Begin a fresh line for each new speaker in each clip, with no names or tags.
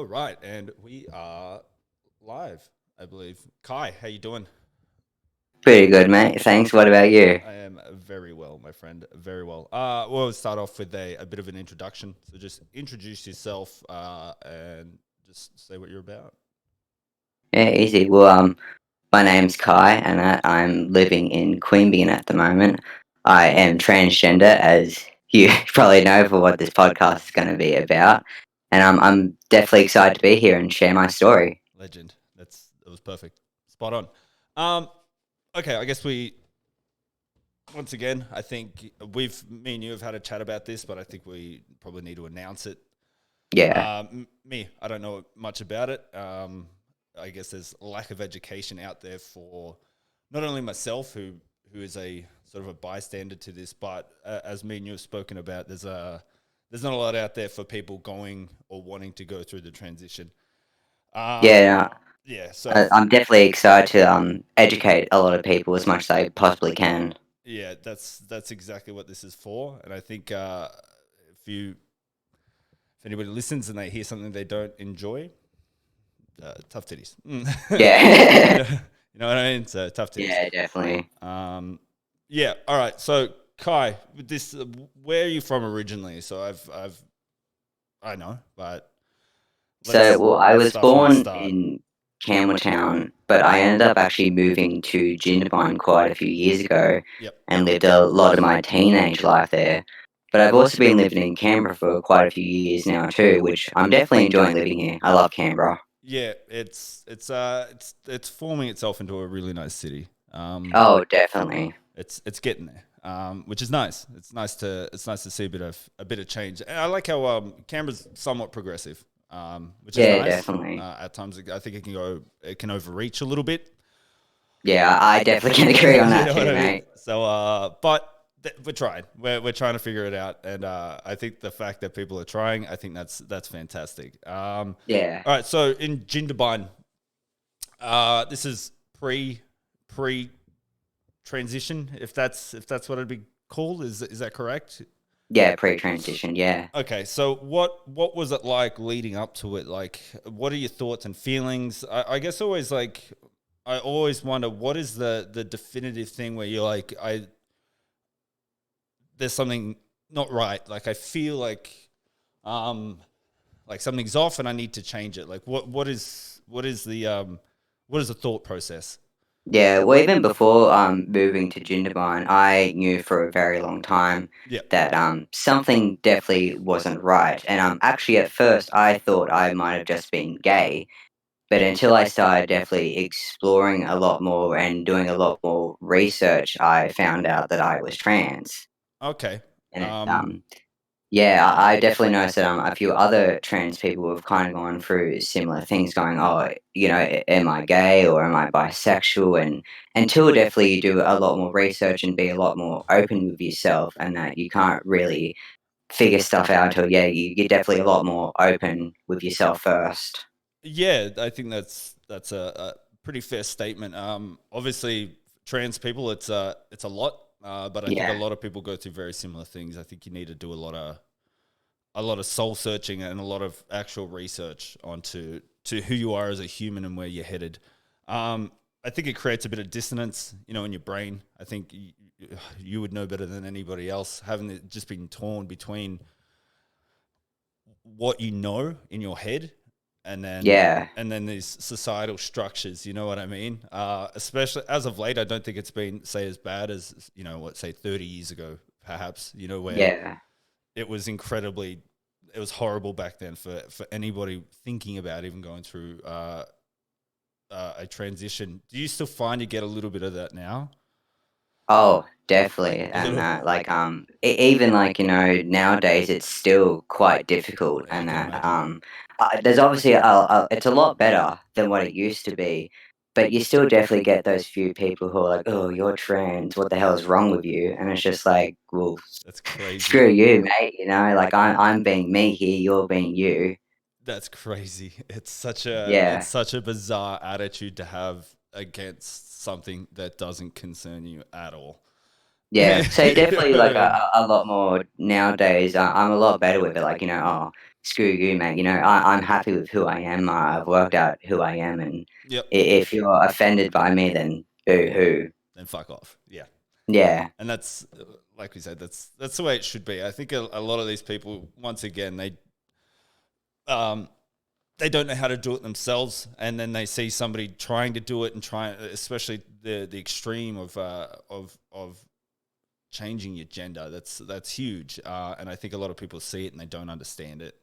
All right, and we are live, I believe. Kai, how you doing?
Pretty good, mate. Thanks. What about you?
I am very well, my friend. Very well. We'll start off with a bit of an introduction. So just introduce yourself and just say what you're about.
Yeah, easy. My name's Kai, and I'm living in Queanbeyan at the moment. I am transgender, as you probably know, for what this podcast is going to be about, and I'm definitely excited to be here and share my story.
Legend. That was perfect. Spot on. Um, okay, I guess we once again. I think me and you have had a chat about this, but I think we probably need to announce it.
Yeah,
I don't know much about it. I guess there's a lack of education out there for not only myself, who is a sort of a bystander to this, but as me and you have spoken about, there's not a lot out there for people going or wanting to go through the transition. Um,
yeah.
yeah, so
I'm definitely excited to educate a lot of people as much as I possibly can.
yeah, that's exactly what this is for, and I think if you if anybody listens and they hear something they don't enjoy, tough titties. you know,
Yeah,
you know what I mean. So tough titties.
yeah, definitely.
Um, yeah. All right. So Kai, with this, where are you from originally? So I know, but
So, well, I
let's
was
start from the
born
start.
in Campbelltown, but I ended up actually moving to Jindabyne quite a few years ago
Yep.
and lived a lot of my teenage life there. But I've also been living in Canberra for quite a few years now too, which I'm definitely enjoying living here. I love Canberra.
Yeah. It's forming itself into a really nice city.
Oh, definitely.
It's getting there. Which is nice. It's nice to see a bit of change. And I like how Canberra's somewhat progressive, which is
Yeah,
nice.
definitely.
At times, I think it can overreach a little bit.
Yeah, I definitely can agree on
You
that
know what
too,
I mean?
mate.
So, we're trying. We're trying to figure it out, and I think the fact that people are trying, I think that's fantastic.
Yeah.
All right, so in Jindabyne, this is pre transition, if that's what it'd be called. Is that correct?
Yeah, pre-transition, yeah.
Okay, so what was it like leading up to it? Like, what are your thoughts and feelings? I guess always like I always wonder what is the definitive thing where you're like, there's something not right. Like I feel um like something's off and I need to change it. Like what is the thought process?
Yeah, well, even before moving to Jindabyne, I knew for a very long time
Yeah.
that something definitely wasn't right. And actually, at first, I thought I might have just been gay, but until I started definitely exploring a lot more and doing a lot more research, I found out that I was trans.
Okay.
And
Um
yeah, I definitely noticed that a few other trans people have kind of gone through similar things, going, "Oh, am I gay or am I bisexual?" And until definitely you do a lot more research and be a lot more open with yourself, and that you can't really figure stuff out until you're definitely a lot more open with yourself first.
Yeah, I think that's a pretty fair statement. Obviously, trans people, it's a lot, but I think a
Yeah,
lot of people go through very similar things. I think you need to do a lot of soul searching and a lot of actual research onto to who you are as a human and where you're headed. Um, I think it creates a bit of dissonance, in your brain. I think you would know better than anybody else, having it just been torn between what you know in your head and then
yeah,
these societal structures, you know what I mean? Especially as of late, I don't think it's been say as bad as what say 30 years ago, perhaps. Where
yeah.
it was it was horrible back then for anybody thinking about even going through a transition. Do you still find you get a little bit of that now?
Oh, definitely,
A
and
little.
like even like nowadays it's still quite difficult,
I
and
can
that
imagine.
there's obviously it's a lot better than what it used to be, but you still definitely get those few people who are like, "Oh, you're trans. What the hell is wrong with you?" And it's just like, well,
That's crazy.
screw you, mate. Like I'm being me here, you're being you.
That's crazy. It's
Yeah,
such a bizarre attitude to have against something that doesn't concern you at all.
Yeah, so
You know
definitely
what
like
I mean?
a lot more nowadays. I'm a lot better with it. Like, oh, screw you, mate. I'm happy with who I am. I've worked out who I am, and
Yep.
if you're offended by me, then boo hoo.
Then fuck off. Yeah.
Yeah,
And that's like we said, that's the way it should be. I think a lot of these people, once again, um they don't know how to do it themselves, and then they see somebody trying to do it and especially the extreme of changing your gender. That's huge, and I think a lot of people see it and they don't understand it.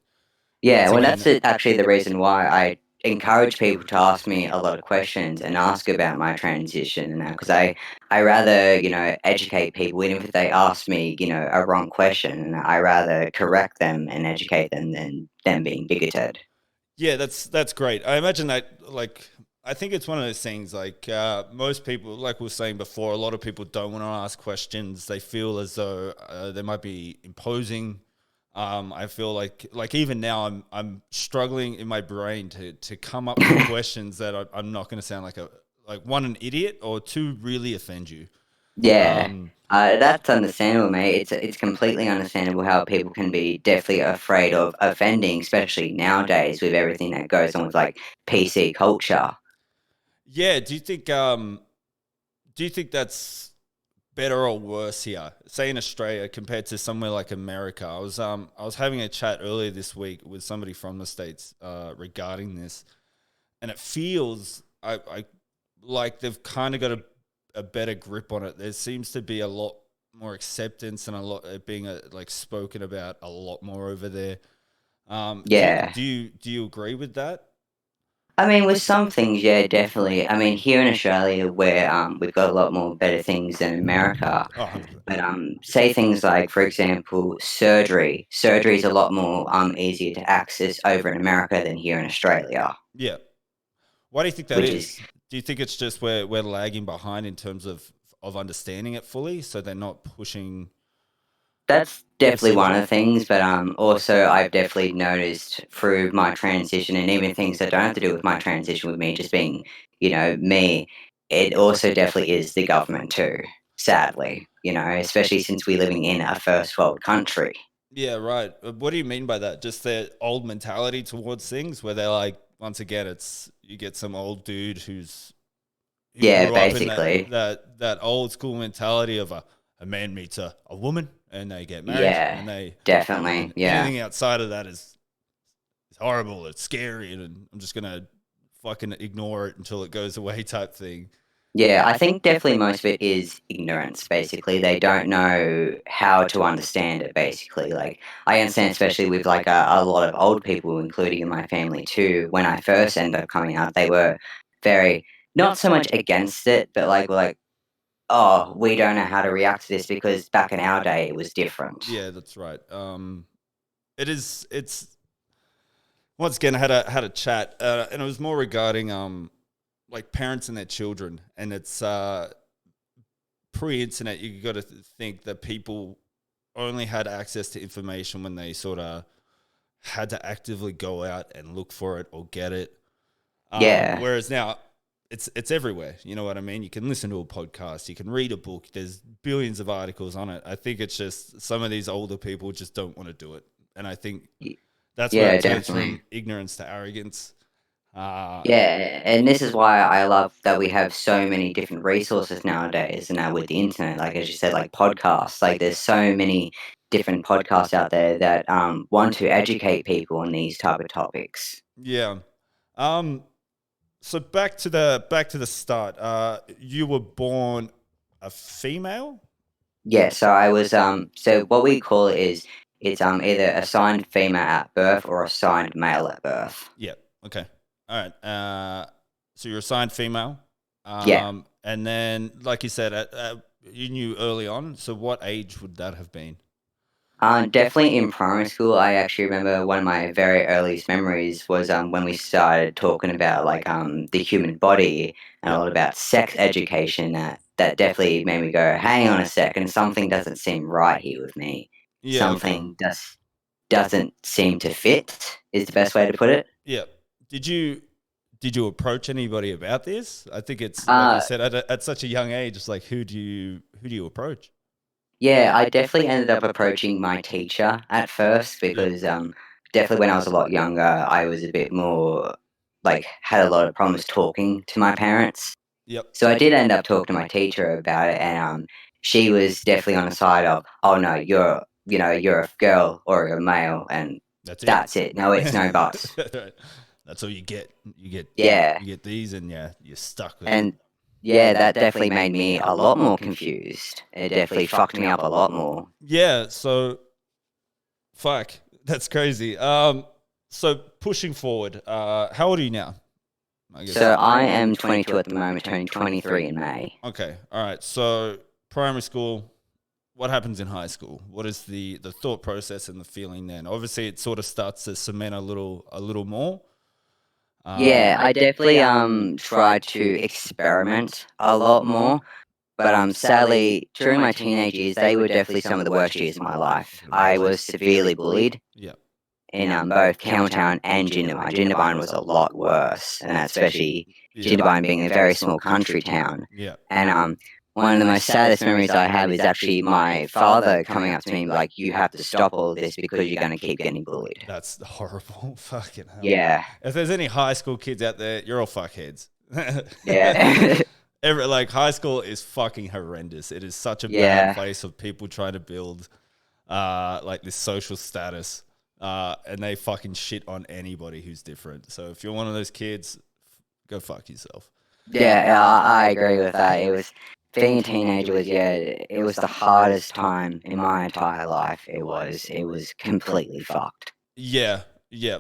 yeah.
Once
Well,
again,
that's actually the reason why I encourage people to ask me a lot of questions and ask about my transition, because I rather educate people, even if they ask me a wrong question. I rather correct them and educate them than them being bigoted.
yeah, that's great. I imagine that like. I think it's one of those things like most people, like we were saying before, a lot of people don't want to ask questions. They feel as though they might be imposing. I feel like even now I'm struggling in my brain to come up with questions that I'm not going to sound like one, an idiot, or two, really offend you.
Yeah,
Um,
that's understandable, mate. It's completely understandable how people can be definitely afraid of offending, especially nowadays with everything that goes on with like PC culture.
yeah, do you think that's better or worse here, say in Australia compared to somewhere like America? I was having a chat earlier this week with somebody from the States regarding this, and it feels I like they've kind of got a better grip on it. There seems to be a lot more acceptance and a lot being like spoken about a lot more over there. Do you,
Yeah.
do you do you agree with that?
I mean, with some things, yeah, definitely. I mean, here in Australia, where we've got a lot more better things than America,
Oh, 100%.
but say things like, for example, surgery. Surgery is a lot more easier to access over in America than here in Australia,
Yeah. Why do you think that
which is
is? Do you think it's just we're lagging behind in terms of understanding it fully, so they're not pushing
that's definitely one of
procedure?
the things. But also I've definitely noticed through my transition, and even things that don't have to do with my transition, with me just being, me. It also definitely is the government too. Sadly, especially since we're living in a first world country.
Yeah, right. What do you mean by that? Just their old mentality towards things, where they're like, once again, it's you get some old dude who
Yeah,
grew up in that
basically.
that old school mentality of a man meets a woman and they get married
Yeah,
and
definitely.
and
Yeah.
anything outside of that is horrible. It's scary, and I'm just gonna fucking ignore it until it goes away, type thing.
Yeah, I think definitely most of it is ignorance, basically. They don't know how to understand it, basically. Like, I understand, especially with like a lot of old people, including in my family too, when I first ended up coming out, they were very, not so much against it, but like, oh, we don't know how to react to this because back in our day it was different.
Yeah, that's right. It's once again, I had a chat, and it was more regarding like parents and their children, and it's pre-internet. You got to think that people only had access to information when they sort of had to actively go out and look for it or get it.
Yeah.
Whereas now it's everywhere. You know what I mean? You can listen to a podcast, you can read a book. There's billions of articles on it. I think it's just some of these older people just don't want to do it, and I think
y-
that's where
Yeah,
it turns
definitely.
from ignorance to arrogance. Uh,
Yeah, and this is why I love that we have so many different resources nowadays, and now with the internet, like as you said, like podcasts. Like there's so many different podcasts out there that want to educate people on these type of topics.
yeah. Um, so back to the start. You were born a female.
Yeah, so I was so what we call it is it's either assigned female at birth or assigned male at birth.
Yeah. Okay. All right. So you're assigned female.
Yeah.
And then, like you said, you knew early on. So what age would that have been?
Definitely in primary school, I actually remember one of my very earliest memories was when we started talking about like the human body and a
Yeah.
lot about sex education. That definitely made me go, hang on a second, something doesn't seem right here with me.
Yeah. Okay.
Something doesn't seem to fit. Is the best way to put it.
Yeah. Did you did you approach anybody about this? I think it's like you
Uh,
said at such a young age. It's like who do you approach?
Yeah, I definitely ended up approaching my teacher at first
Yep.
because definitely when I was a lot younger, I was a bit more like had a lot of problems talking to my parents.
Yep.
So I did end up talking to my teacher about it, and she was definitely on the side of, oh no, you're a girl or a male, and
That's it.
that's it. No, it's no buts.
That's all you get. You get
Yeah,
you get these, and yeah, you're stuck with it.
and yeah, that definitely made me a lot more confused. It definitely fucked me up a lot more.
Yeah. So fuck, that's crazy. So pushing forward, how old are you now? I guess.
So I am 22 at the moment, turning 23 in May.
Okay. All right. So primary school. What happens in high school? What is the thought process and the feeling then? Obviously, it sort of starts to cement a little more.
Yeah, I definitely tried to experiment a lot more, but sadly during my teenage years they were definitely some of the worst years of my life. I was severely bullied
Yeah.
in both Campbelltown and Jindabyne. Jindabyne was a lot worse, and that's especially Jindabyne being a very small country town.
Yeah.
And one of the most saddest memories I have is actually my father coming up to me like, "You have to stop all this because you're going to keep getting bullied."
That's horrible. Fucking hell.
Yeah,
If there's any high school kids out there, you're all fuckheads.
yeah,
Like high school is fucking horrendous. It is such a bad
yeah.
place of people trying to build like this social status. And they fucking shit on anybody who's different. So if you're one of those kids, go fuck yourself.
Yeah, I agree with that. It was being a teenager was it was the hardest time in my entire life. It was completely fucked.
Yeah, yeah.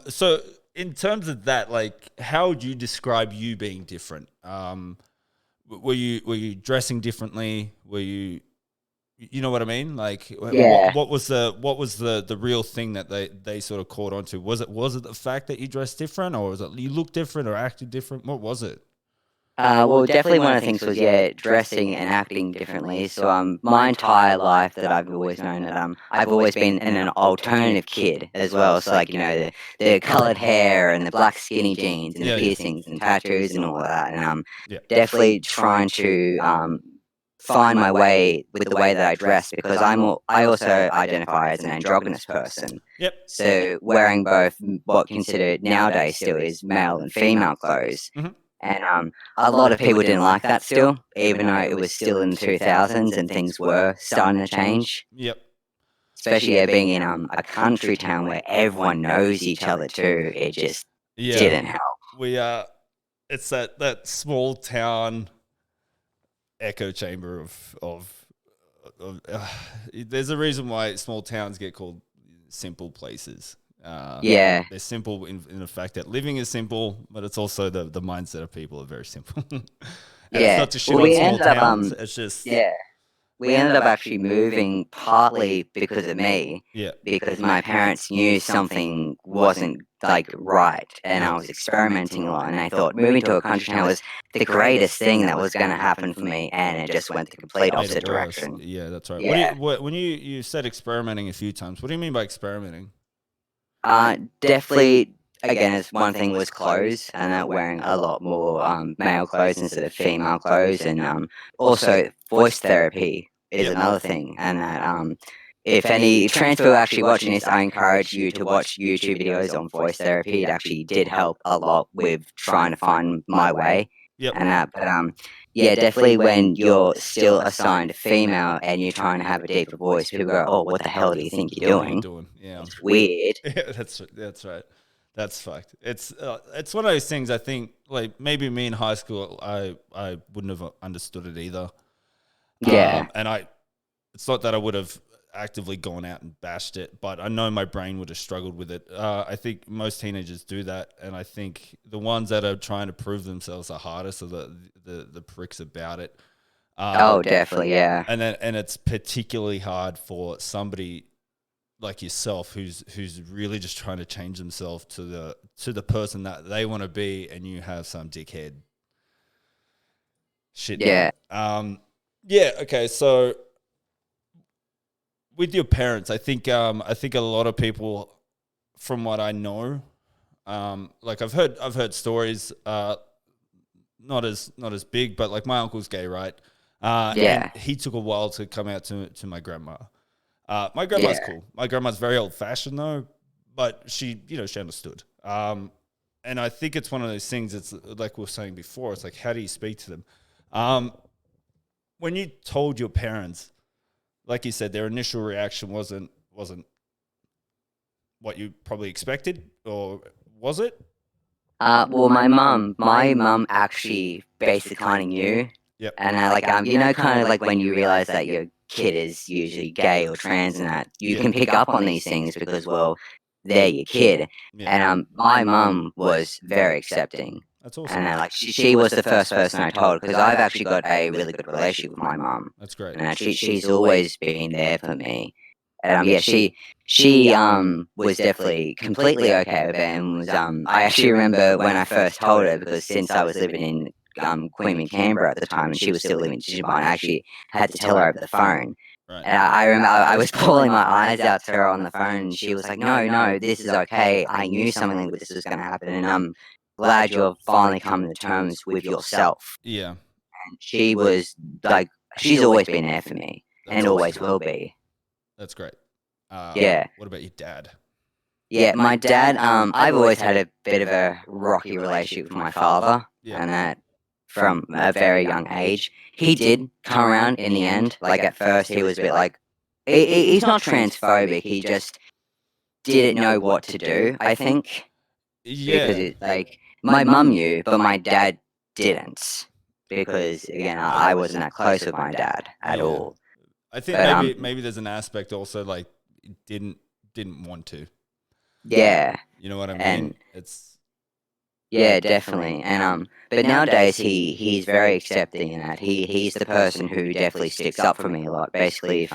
So in terms of that, like, how would you describe you being different? Were you dressing differently? Were you, you know what I mean? Like,
Yeah.
what was the real thing that they sort of caught onto? Was it the fact that you dressed different, or was it you looked different or acted different? What was it?
Well, definitely one of the things was dressing and acting differently. So my entire life that I've always known that I've always been an alternative kid as well. So like the coloured hair and the black skinny jeans and the
Yeah, yeah,
piercings and tattoos and all that, and
yeah,
definitely trying to find my way with the way that I dress because I also identify as an androgynous person.
yep,
So wearing both what considered nowadays still is male and female clothes.
hmm,
And a lot of people didn't like that still, even though it was still in the 2000s and things were starting to change.
yep,
Especially being in a country town where everyone knows each other too, it just
yeah.
didn't help.
We it's that small town echo chamber of there's a reason why small towns get called simple places.
Yeah,
They're simple in the fact that living is simple, but it's also the mindset of people are very simple. And it's
yeah.
not to shit
Well,
on
we
small
ended up
towns. It's just
yeah. We ended up actually moving partly because of me,
yeah,
because my parents knew something wasn't like right, and
yeah.
I was experimenting a lot, and they thought moving to a country town was the greatest thing that was going to happen for me, and it just went the complete
Made it
opposite
worse.
direction.
Yeah, that's right.
Yeah,
When you said experimenting a few times, what do you mean by experimenting?
definitely. Again, as one thing was clothes, and that wearing a lot more male clothes instead of female clothes, and also voice therapy is
Yep.
another thing, and that if any trans people are actually watching this, I encourage you to watch YouTube videos on voice therapy. It actually did help a lot with trying to find my way
Yep.
and that. But yeah, definitely when you're still assigned female and you're trying to have a deeper voice, people go, "Oh, what the hell do you think you're
What are you
doing?
doing? Yeah.
It's weird."
Yeah, that's right. That's fucked. It's one of those things. I think like maybe me in high school, I wouldn't have understood it either.
Yeah,
And it's not that I would have actively gone out and bashed it, but I know my brain would have struggled with it. I think most teenagers do that, and I think the ones that are trying to prove themselves are hardest, are the pricks about it.
oh, definitely, yeah.
And it's particularly hard for somebody like yourself who's really just trying to change themselves to the person that they want to be, and you have some dickhead shit
Yeah.
done. Yeah, okay, so with your parents, I think a lot of people, from what I know, like I've heard stories, not as big, but like my uncle's gay, right?
Yeah.
And he took a while to come out to my grandma. My grandma's
Yeah.
cool. My grandma's very old fashioned though, but she understood. And I think it's one of those things. It's like we were saying before. It's like, how do you speak to them? Um, when you told your parents, like you said, their initial reaction wasn't what you probably expected, or was it?
Well, my mum actually basically kind of knew,
Yep.
and kind of like when you realize that your kid is usually gay or trans, and that you
Yeah.
can pick up on these things because, well, they're your kid.
Yeah.
And my mum was very accepting,
That's awesome.
and like she was the first person I told because I've actually got a really good relationship with my mum,
That's great.
and she's always been there for me. And yeah, she was definitely completely okay with it, and was I actually remember when I first told her, because since I was living in Queensland, Canberra at the time, and she was still living in Chichibon, I actually had to tell her over the phone.
Right.
And I remember I was bawling my eyes out to her on the phone, and she was like, "No, no, this is okay. I knew something like this was going to happen, and I'm glad you're finally coming to terms with yourself."
Yeah.
And she was like, she's always been there for me,
That's
and
awesome.
always will be.
That's great.
Yeah.
What about your dad?
Yeah, my dad, I've always had a bit of a rocky relationship with my father,
Yeah.
and that from a very young age. He did come around in the end. Like at first, he was a bit like, he's not transphobic. He just didn't know what to do, I think, because
Yeah.
like my mum knew, but my dad didn't, because again, I wasn't that close with my dad at
Yeah.
all.
I think
But
maybe there's an aspect also like didn't want to.
yeah,
You know what I
and
mean? It's
yeah, definitely. And but nowadays he's very accepting in that. He's the person who definitely sticks up for me a lot. Basically, if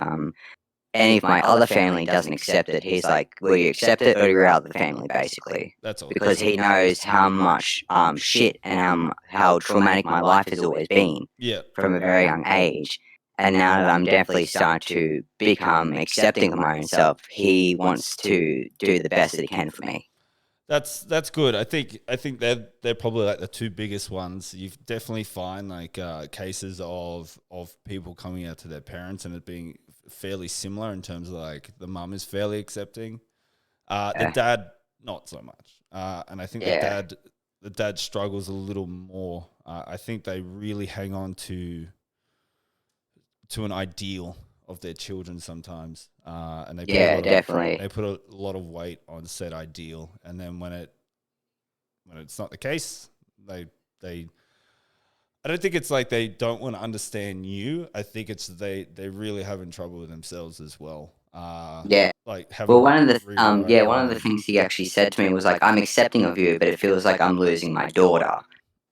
any of my other family doesn't accept it, he's like, "Will you accept it, or you're out of the family?" Basically,
that's all.
because he knows how much shit and how traumatic my life has always been
Yeah.
from a very young age. And now that I'm definitely starting to become accepting of my own self, he wants to do the best that he can for me.
That's good. I think they're probably like the two biggest ones. You definitely find like cases of people coming out to their parents and it being fairly similar in terms of like the mum is fairly accepting, the
Yeah.
dad not so much, and I think
Yeah.
the dad struggles a little more. I think they really hang on to an ideal of their children sometimes, and they put a
Yeah,
lot of
definitely.
they put a lot of weight on said ideal, and then when it's not the case, they I don't think it's like they don't want to understand you. I think it's they're really having trouble with themselves as well.
Yeah.
Like having
Well,
to rewrite
one of the
their
things he actually said to me was like, "I'm accepting of you, but it feels like I'm losing my daughter,"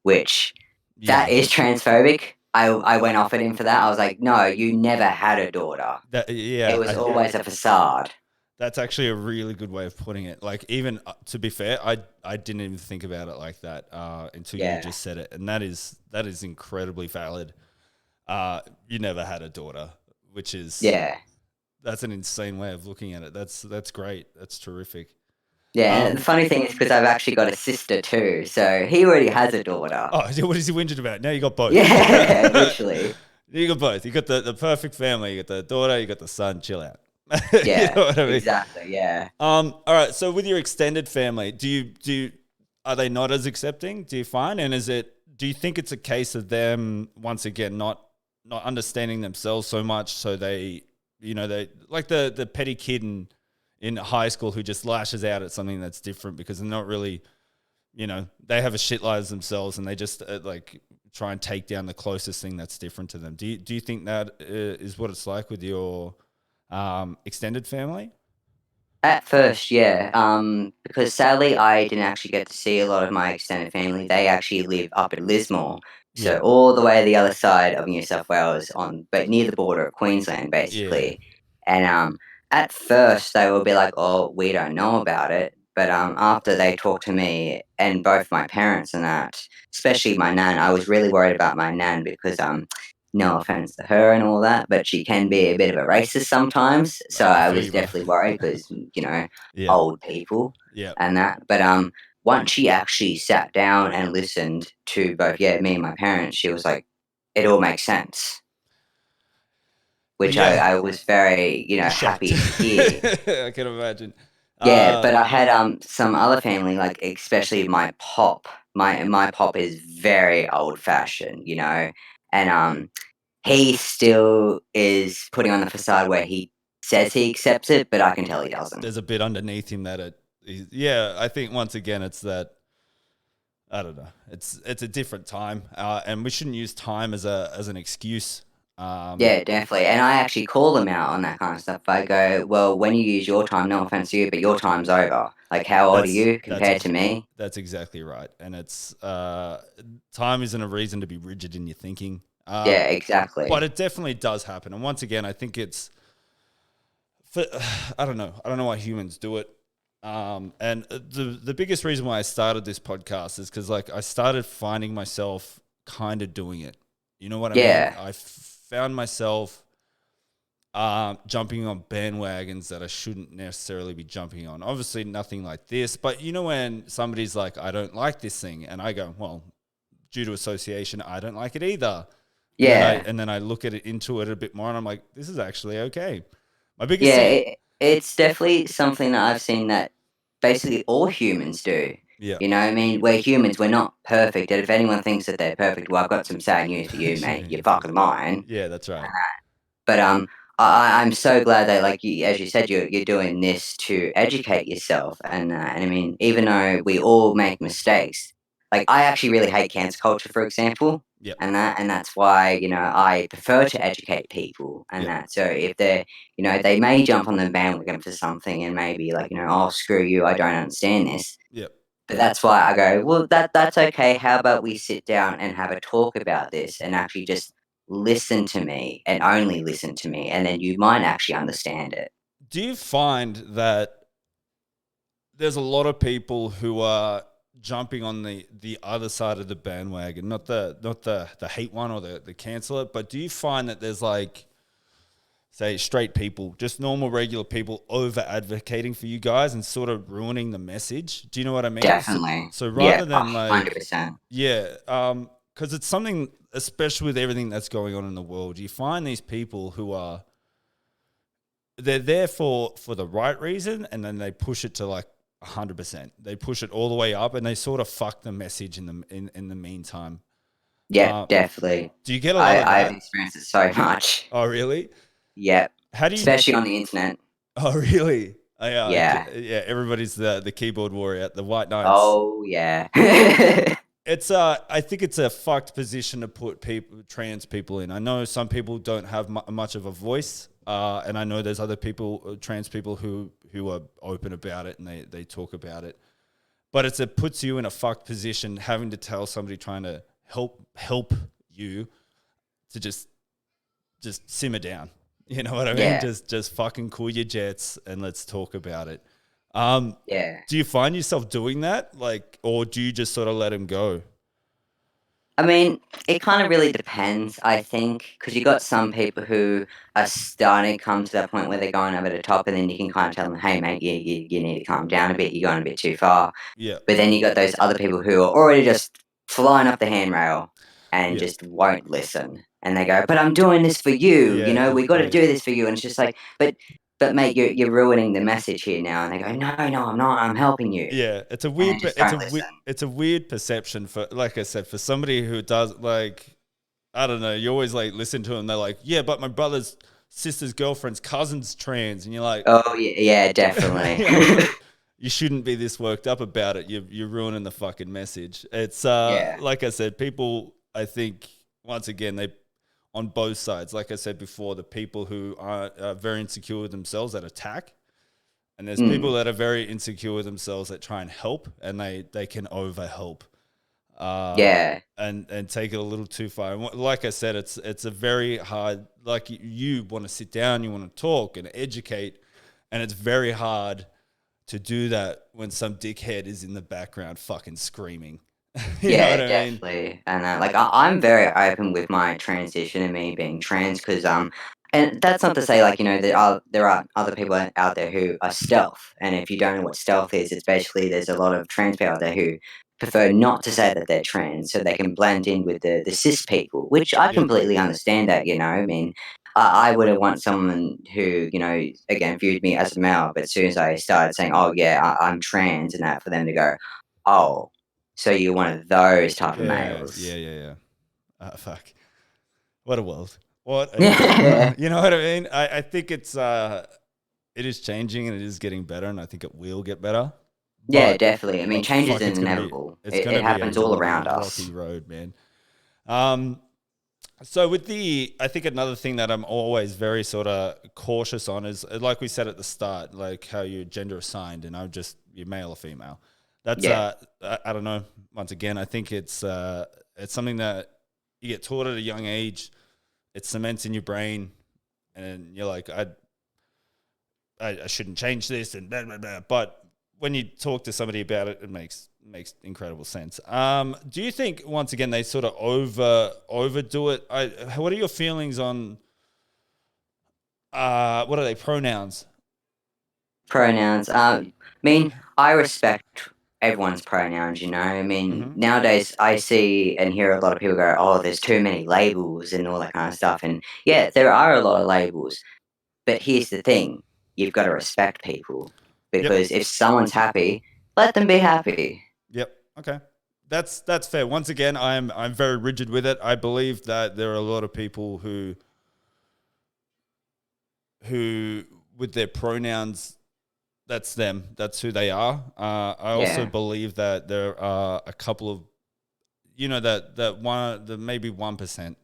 which
yeah.
that is transphobic. I went off at him for that. I was like, "No, you never had a daughter.
That
It
yeah,
was always a facade."
that's actually a really good way of putting it. Like even to be fair, I didn't even think about it like that until you
Yeah.
just said it, and that is incredibly valid. You never had a daughter, which is
Yeah.
that's an insane way of looking at it. That's great. That's terrific.
Yeah, and
Um,
the funny thing is because I've actually got a sister too, so he already has a daughter.
oh, what is he whinging about? Now you got both.
Yeah, literally.
You got both. You got the perfect family. You got the daughter. You got the son. Chill out. You
Yeah,
know what I mean?
exactly. Yeah.
All right. So with your extended family, are they not as accepting? Do you find? And do you think it's a case of them once again not understanding themselves so much, so they like the petty kid in high school who just lashes out at something that's different because they're not really, they have a shit lives themselves and they just like try and take down the closest thing that's different to them. Do you think that is what it's like with your extended family?
At first, yeah. Because sadly, I didn't actually get to see a lot of my extended family. They actually live up in Lismore,
Yeah.
so all the way the other side of New South Wales, but near the border of Queensland,
Yeah.
basically. And at first, they would be like, "Oh, we don't know about it." But after they talked to me and both my parents and that, especially my nan, I was really worried about my nan because no offense to her and all that, but she can be a bit of a racist sometimes. So
I
I
feel
was
you, bro.
definitely worried because,
Yeah.
old people
Yeah.
and that. But once she actually sat down and listened to both, yeah, me and my parents, she was like, it all makes sense. which
Yeah,
I was very,
shocked.
happy to hear.
I can imagine.
Yeah,
Uh,
but I had some other family, like especially my pop. My pop is very old fashioned, and he still is putting on the facade where he says he accepts it, but I can tell he doesn't.
there's a bit underneath him that yeah, I think once again it's that I don't know. It's a different time, and we shouldn't use time as an excuse.
Yeah, definitely. And I actually call them out on that kind of stuff. I go, well, when you use your time, no offense to you, but your time's over. Like, how old are
That's
you
that's
compared
ex-
to me?
that's exactly right, and it's time isn't a reason to be rigid in your thinking.
Yeah,
But
exactly.
it definitely does happen, and once again, I think it's for, I don't know. I don't know why humans do it. And the biggest reason why I started this podcast is because like I started finding myself kind of doing it. You know what I mean?
Yeah.
I found myself jumping on bandwagons that I shouldn't necessarily be jumping on. Obviously, nothing like this, but you know when somebody's like, "I don't like this thing," and I go, "Well, due to association, I don't like it either."
Yeah.
And then I look at it into it a bit more, and I'm like, "This is actually okay." My biggest
Yeah,
thing,
it's definitely something that I've seen that basically all humans do.
yeah,
You know what I mean? We're humans, we're not perfect. And if anyone thinks that they're perfect, well, I've got some sad news for you, mate. You're fucking lying.
yeah, that's right.
But I'm so glad that, like you, as you said, you're doing this to educate yourself, and I mean, even though we all make mistakes, like I actually really hate cancel culture, for example,
Yep,
and that's why I prefer to educate people, and
yep,
that so if they're they may jump on the bandwagon for something and maybe like oh screw you, I don't understand this,
yep.
but that's why I go, well, that's okay. How about we sit down and have a talk about this and actually just listen to me and only listen to me, and then you might actually understand it.
Do you find that there's a lot of people who are jumping on the other side of the bandwagon, not the hate one or the cancel it, but do you find that there's like say straight people, just normal regular people over advocating for you guys and sort of ruining the message? Do you know what I mean? So,
Definitely.
so
Yeah,
rather than like
100%.
yeah, because it's something, especially with everything that's going on in the world, you find these people who are they're there for the right reason, and then they push it to like 100%. They push it all the way up, and they sort of fuck the message in the meantime.
Yeah,
Uh,
definitee.
do you get a lot of
I've
that?
experienced it so much.
Oh, really?
Yep.
How do you?
Especially on the internet.
Oh, really? Yeah,
Yeah.
yeah. Everybody's the keyboard warrior, the white knights.
Oh, yeah.
It's I think it's a fucked position to put people, trans people in. I know some people don't have much of a voice, and I know there's other people, trans people who are open about it and they talk about it. But it puts you in a fucked position, having to tell somebody trying to help you to just simmer down. You know what I mean?
Yeah.
Just fucking cool your jets and let's talk about it.
Yeah.
Do you find yourself doing that, like, or do you just sort of let him go?
I mean, it kind of really depends, I think, because you got some people who are starting to come to that point where they're going over the top, and then you can kind of tell them, hey, mate, you need to calm down a bit, you're going a bit too far.
Yeah,
But then you got those other people who are already just flying up the handrail and
yeah,
just won't listen. And they go, but I'm doing this for you,
yeah,
we got to
yeah,
do this for you. And it's just like, but mate, you're ruining the message here now. And they go, no, no, I'm not. I'm helping you.
yeah.
And they just don't listen.
It's a weird perception for, like I said, for somebody who does like, I don't know. You always like listen to them. They're like, yeah, but my brother's sister's girlfriend's cousin's trans, and you're like,
Oh, yeah, yeah, definitely.
you're like, you shouldn't be this worked up about it. You're ruining the fucking message. It's
Yeah.
like I said, people. I think once again they on both sides. Like I said before, the people who are very insecure with themselves that attack, and there's people
Mm,
that are very insecure with themselves that try and help, and they can over help.
yeah.
And take it a little too far. And like I said, it's a very hard. Like you want to sit down, you want to talk and educate, and it's very hard to do that when some dickhead is in the background fucking screaming. You know what
Yeah,
I mean?
definitely. And like I'm very open with my transition and me being trans because and that's not to say like there are other people out there who are stealth, and if you don't know what stealth is, it's basically there's a lot of trans people out there who prefer not to say that they're trans so they can blend in with the cis people, which I
Yep.
completely understand that. I mean, I wouldn't want someone who, again, viewed me as a male, but as soon as I started saying, "Oh, yeah, I'm trans," and that, for them to go, "Oh, so you're one of those type of
Yeah,
males."
yeah, yeah, yeah. Fuck. What a world. What a world.
Yeah.
You know what I mean? I think it is changing and it is getting better, and I think it will get better.
Yeah,
But
definitely. I mean, change is
fuck,
inevitable.
it's
It
gonna be a
happens all
rocky,
around
rocky
us.
road, man. Um, so with I think another thing that I'm always very sort of cautious on is, like we said at the start, like how you're gender assigned, and you're male or female. That's
Yeah.
I don't know. Once again, I think it's something that you get taught at a young age. It cements in your brain, and you're like, I shouldn't change this, and blah, blah, blah. But when you talk to somebody about it, it makes incredible sense. Do you think, once again, they sort of overdo it? What are your feelings on what are they, pronouns?
Pronouns. I mean, I respect everyone's pronouns, I mean,
Mm-hmm.
nowadays I see and hear a lot of people go, "Oh, there's too many labels," and all that kind of stuff. And yeah, there are a lot of labels. But here's the thing, you've got to respect people,
Yep.
because if someone's happy, let them be happy.
Yep. Okay. That's fair. Once again, I'm very rigid with it. I believe that there are a lot of people who with their pronouns, that's them. That's who they are. I also
Yeah.
believe that there are a couple of, that maybe 1%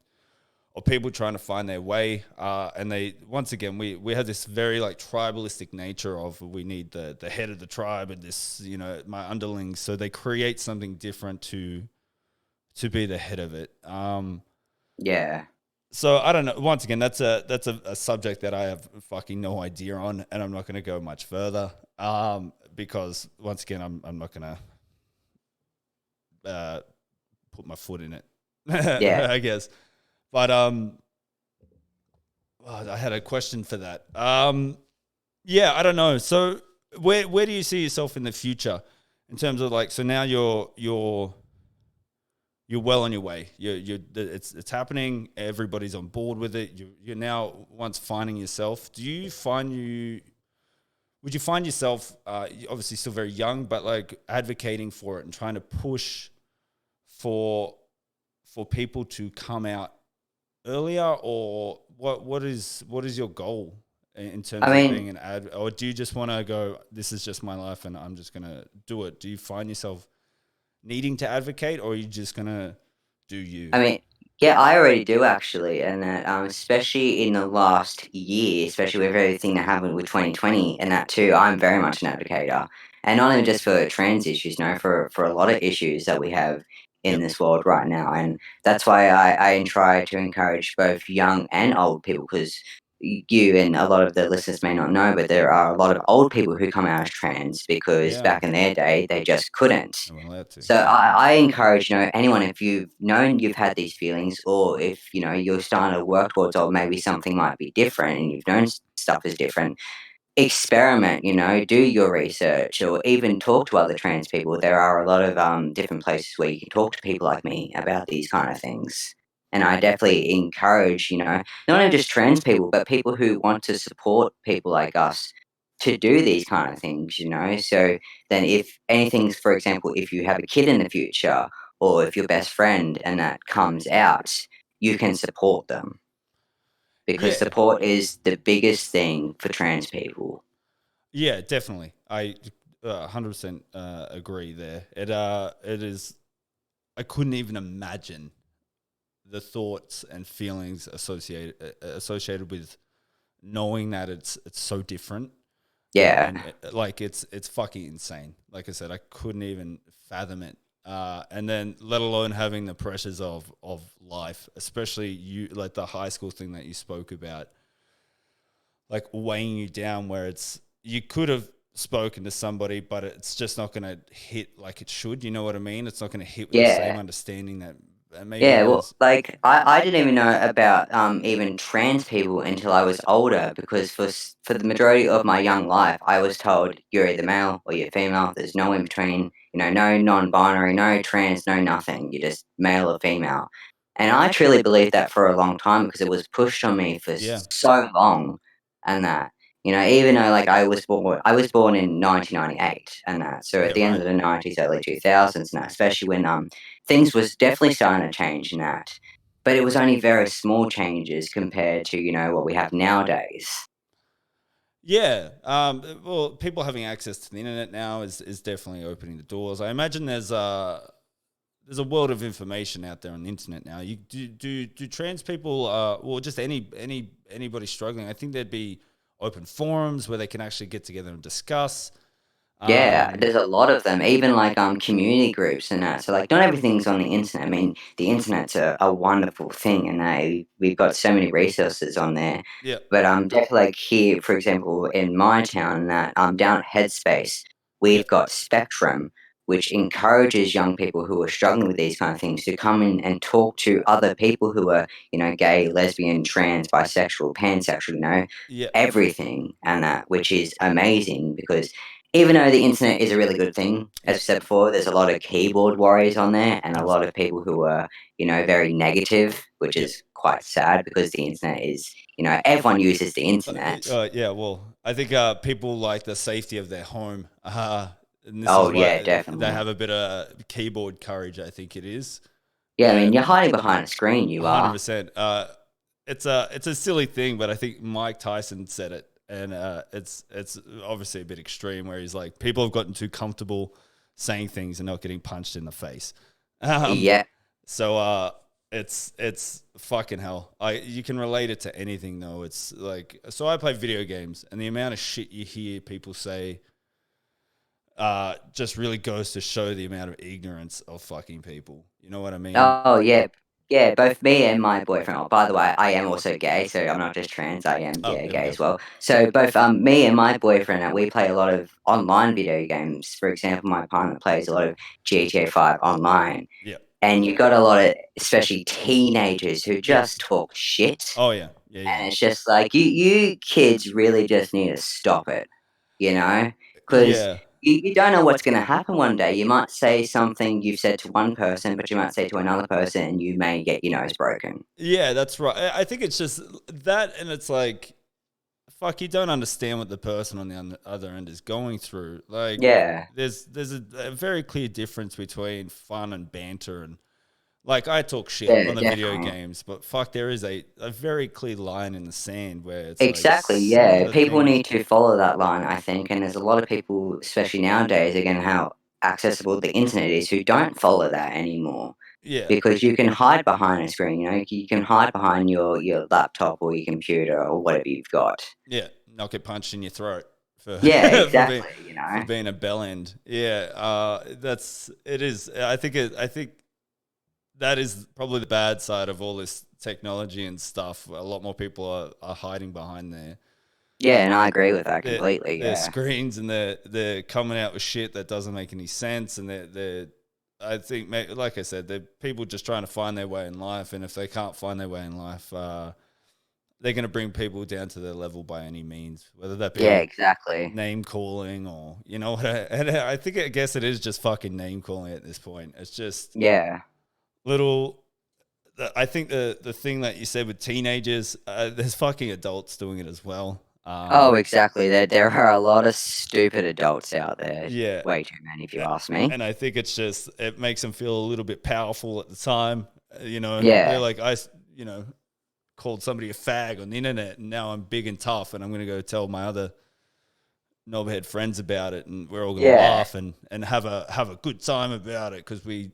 of people trying to find their way. And they, once again, we have this very like tribalistic nature of, we need the head of the tribe and this, my underlings. So they create something different to be the head of it.
Yeah.
So I don't know. Once again, that's a subject that I have fucking no idea on, and I'm not going to go much further. Because once again, I'm not going to put my foot in it.
Yeah.
I guess. But I had a question for that. Yeah, I don't know. So where do you see yourself in the future in terms of, like, so now you're well on your way. It's happening. Everybody's on board with it. You're now once finding yourself. Would you find yourself, you're obviously still very young, but like advocating for it and trying to push for people to come out earlier, or what is your goal in
I
terms of
mean,
being an ad, or do you just want to go, this is just my life and I'm just gonna do it? Do you find yourself needing to advocate, or are you just gonna do you?
I mean, yeah, I already do actually, and that, especially in the last year, especially with everything that happened with 2020, and that too, I'm very much an advocator, and not even just for trans issues, no, for a lot of issues that we have in
Yep.
this world right now, and that's why I try to encourage both young and old people, because you and a lot of the listeners may not know, but there are a lot of old people who come out as trans because
Yeah.
back in their day they just couldn't.
I wasn't allowed to.
So I encourage, anyone, if you've known you've had these feelings, or if you're starting to work towards, or maybe something might be different, and you've known stuff is different, experiment. Do your research, or even talk to other trans people. There are a lot of different places where you can talk to people like me about these kind of things. And I definitely encourage, not only just trans people, but people who want to support people like us to do these kind of things. So then, if anything, for example, if you have a kid in the future, or if your best friend and that comes out, you can support them, because
Yeah.
support is the biggest thing for trans people.
Yeah, definitely. I 100% agree there. It is. I couldn't even imagine the thoughts and feelings associated with knowing that it's so different,
Yeah.
and like it's fucking insane. Like I said, I couldn't even fathom it. And then let alone having the pressures of life, especially you, like the high school thing that you spoke about, like weighing you down, where it's, you could have spoken to somebody, but it's just not going to hit like it should. You know what I mean? It's not going to hit with the same
Yeah.
understanding that maybe
Yeah, well,
there's.
like, I didn't even know about, even trans people until I was older, because for the majority of my young life, I was told, "You're either male or you're female, there's no in between, no non-binary, no trans, no nothing, you're just male or female." And I truly believed that for a long time because it was pushed on me for
Yeah.
so long, and that, even though, like, I was born in 1998 and that, so
Yeah.
at the end
Right.
of the 90s, early 2000s and that, especially when, things was definitely starting to change in that, but it was only very small changes compared to, what we have nowadays.
Yeah. Well, people having access to the internet now is definitely opening the doors. I imagine there's a world of information out there on the internet now. You do trans people, or just anybody struggling? I think there'd be open forums where they can actually get together and discuss.
Yeah,
Um,
there's a lot of them, even like community groups and that. So like not everything's on the internet. I mean, the internet's a wonderful thing and we've got so many resources on there.
yeah,
But definitely like here, for example, in my town that down at Headspace,
yeah,
we've got Spectrum, which encourages young people who are struggling with these kind of things to come in and talk to other people who are, gay, lesbian, trans, bisexual, pansexual,
yeah,
everything and that, which is amazing because even though the internet is a really good thing, as
yeah,
we said before, there's a lot of keyboard warriors on there and a lot of people who are, very negative, which
yeah.
is quite sad because the internet is, everyone uses the internet.
Yeah, well, I think people like the safety of their home, and this is
Oh,
why
yeah,
they
definitely.
have a bit of keyboard courage. I think it is.
Yeah, I
Yeah,
mean, you're hiding behind a screen, you are.
100%. It's a silly thing, but I think Mike Tyson said it, and it's obviously a bit extreme, where he's like, people have gotten too comfortable saying things and not getting punched in the face. Um,
Yeah,
so it's fucking hell. You can relate it to anything though. It's like, so I play video games, and the amount of shit you hear people say just really goes to show the amount of ignorance of fucking people. You know what I mean?
oh, yeah. Yeah, both me and my boyfriend. Oh, by the way, I am also gay, so I'm not just trans. I am,
Oh,
yeah,
there we
gay
go.
as well. So both me and my boyfriend, we play a lot of online video games. For example, my partner plays a lot of GTA 5 online,
Yeah.
and you got a lot of, especially teenagers, who
Yeah.
just talk shit,
Oh yeah. Yeah. Yeah.
and it's just like you kids really just need to stop it, because
Yeah.
you don't know what's going to happen one day. You might say something you've said to one person, but you might say to another person, and you may get your nose broken.
Yeah, that's right. I think it's just that, and it's like, fuck, you don't understand what the person on the other end is going through. Like,
Yeah,
there's a very clear difference between fun and banter, and like, I talk shit
yeah,
on the video
definitely.
games, but fuck, there is a very clear line in the sand where it's like
Exactly,
some of
yeah.
the
People
things.
need to follow that line, I think, and there's a lot of people, especially nowadays, again, how accessible the internet is, who don't follow that anymore.
Yeah,
Because you can hide behind a screen, you can hide behind your laptop or your computer or whatever you've got.
yeah, not get punched in your throat for
Yeah,
for being
exactly,
for being a bell end. Yeah, that's it is. I think that is probably the bad side of all this technology and stuff. A lot more people are hiding behind
Yeah, and I agree with that
their
completely,
their
yeah.
screens, and they're coming out with shit that doesn't make any sense. And they're I think, like I said, they're people just trying to find their way in life. And if they can't find their way in life, they're going to bring people down to their level by any means, whether that
Yeah,
be
exactly.
name calling or you know what. And I guess it is just fucking name calling at this point. It's just
Yeah.
little. I think the thing that you said with teenagers, there's fucking adults doing it as well.
Oh, exactly, there are a lot of stupid adults out there.
Yeah,
Way too many if you
a-
ask me.
and I think it's just it makes them feel a little bit powerful at the time. You know, they're
Yeah.
like you know, called somebody a fag on the internet, and now I'm big and tough, and I'm going to go tell my other knobhead friends about it, and we're all going to
Yeah.
laugh and have a good time about it because we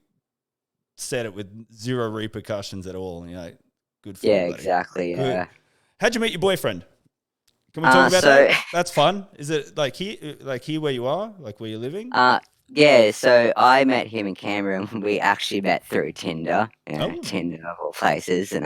said it with zero repercussions at all. And you're like, good for
Yeah,
you, buddy.
exactly,
Good.
yeah.
How'd you meet your boyfriend? Can we talk about
So
that? That's fun. Is it like here where you are, like where you're living?
Yeah, so I met him in Canberra, and we actually met through Tinder,
Oh,
Tinder of all places, and,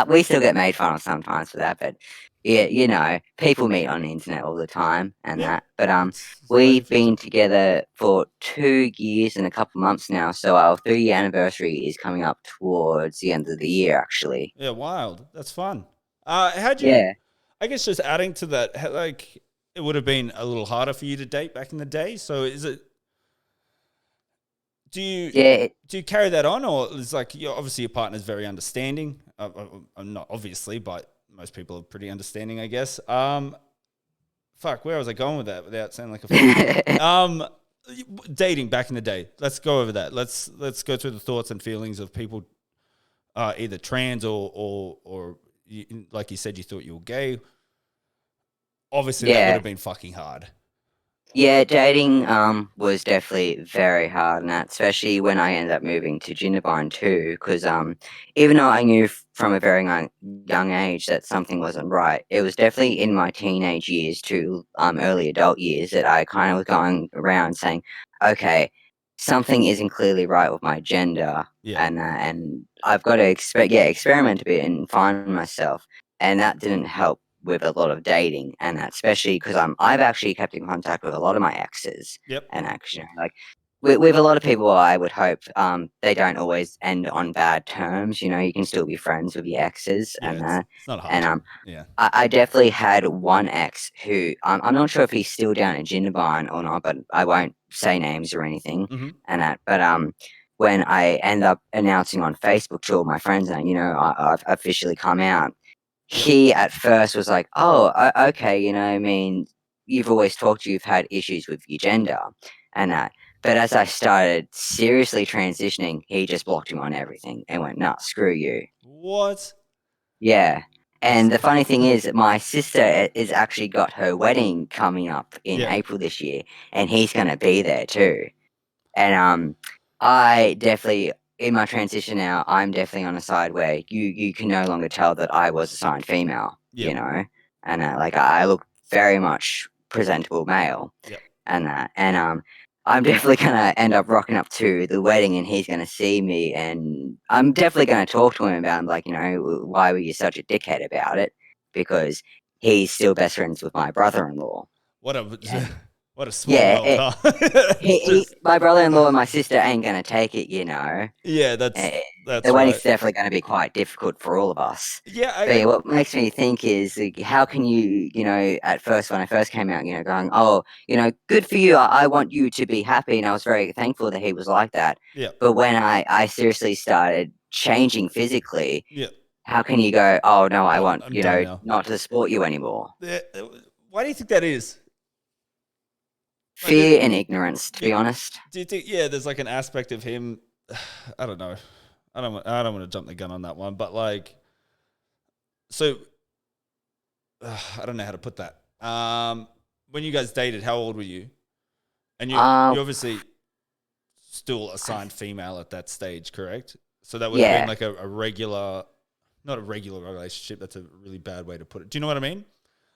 we still get made fun of sometimes for that, but, yeah, people meet on the internet all the time and
yeah.
that, but,
It's the way the
we've been
future.
together for 2 years and a couple months now, so our 3-year anniversary is coming up towards the end of the year, actually.
Yeah, wild. That's fun. How'd you?
Yeah.
I guess just adding to that, like it would have been a little harder for you to date back in the day. So is it? Do you
Yeah,
do you carry that on, or it's like obviously your partner's very understanding? Not obviously, but most people are pretty understanding, I guess. Fuck, where was I going with that without sounding like a fuck? Dating back in the day. Let's go over that. Let's go through the thoughts and feelings of people, either trans or like you said, you thought you were gay. Obviously, that would
yeah.
have been fucking hard.
Yeah, dating was definitely very hard, and that especially when I ended up moving to Jindabyne too, because even though I knew from a very young age that something wasn't right, it was definitely in my teenage years to early adult years that I kind of was going around saying, okay, something isn't clearly right with my gender,
Yeah.
and I've got to experiment a bit and find myself, and that didn't help with a lot of dating, and that especially because I've actually kept in contact with a lot of my exes,
Yep.
and actually, like with a lot of people, I would hope they don't always end on bad terms. You know, you can still be friends with your exes,
Yeah.
and
It's not
and
hard. Yeah.
I definitely had one ex who I'm not sure if he's still down at Jindabyne or not, but I won't say names or anything,
Mm-hmm.
and that, but when I end up announcing on Facebook to all my friends that I've officially come out, he at first was like, "Oh, okay, I mean, you've always talked you've had issues with your gender and that." But as I started seriously transitioning, he just blocked him on everything and went, "Nah, screw you."
What?
Yeah. And the funny thing is that my sister is actually got her wedding coming up in
Yeah.
April this year, and he's gonna be there too. And I definitely in my transition now, I'm definitely on a side where you can no longer tell that I was assigned female,
Yep.
and like I look very much presentable male,
Yep.
and I'm definitely gonna end up rocking up to the wedding, and he's gonna see me, and I'm definitely gonna talk to him about like why were you such a dickhead about it, because he's still best friends with my brother-in-law,
What a
and
what a small
yeah,
world, huh? It's just
my brother-in-law and my sister ain't gonna take it.
yeah.
The
That's
wedding's
right.
definitely gonna be quite difficult for all of us.
Yeah.
But yeah, what makes me think is like, how can at first when I first came out, going, oh, good for you. I want you to be happy, and I was very thankful that he was like that.
Yeah.
But when I seriously started changing physically,
Yeah.
how can you go, oh no, I want
I'm done now.
not to support you anymore?
Yeah, why do you think that is? Like,
Fear and ignorance, to
you,
be honest.
do you think? Yeah, there's like an aspect of him. I don't know. I don't want to jump the gun on that one, but like, so I don't know how to put that. When you guys dated, how old were you? And
Uh,
you obviously still assigned female at that stage, correct? So that would have been
yeah,
like a regular, not a regular relationship. That's a really bad way to put it. Do you know what I mean?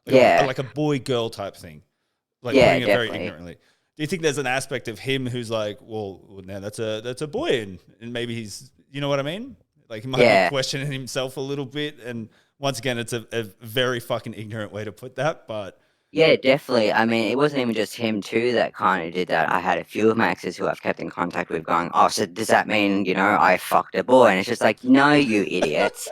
yeah,
Like a boy girl type thing. Like
yeah,
putting it very
definitely.
ignorantly. Do you think there's an aspect of him who's like, well, now that's a boy, and maybe he's, you know what I mean? Like he might be
Yeah.
questioning himself a little bit, and once again, it's a very fucking ignorant way to put that, but
Yeah, definitely. I mean, it wasn't even just him too that kind of did that. I had a few of my exes who I've kept in contact with going, "Oh, so does that mean, I fucked a boy?" And it's just like, "No, you idiots.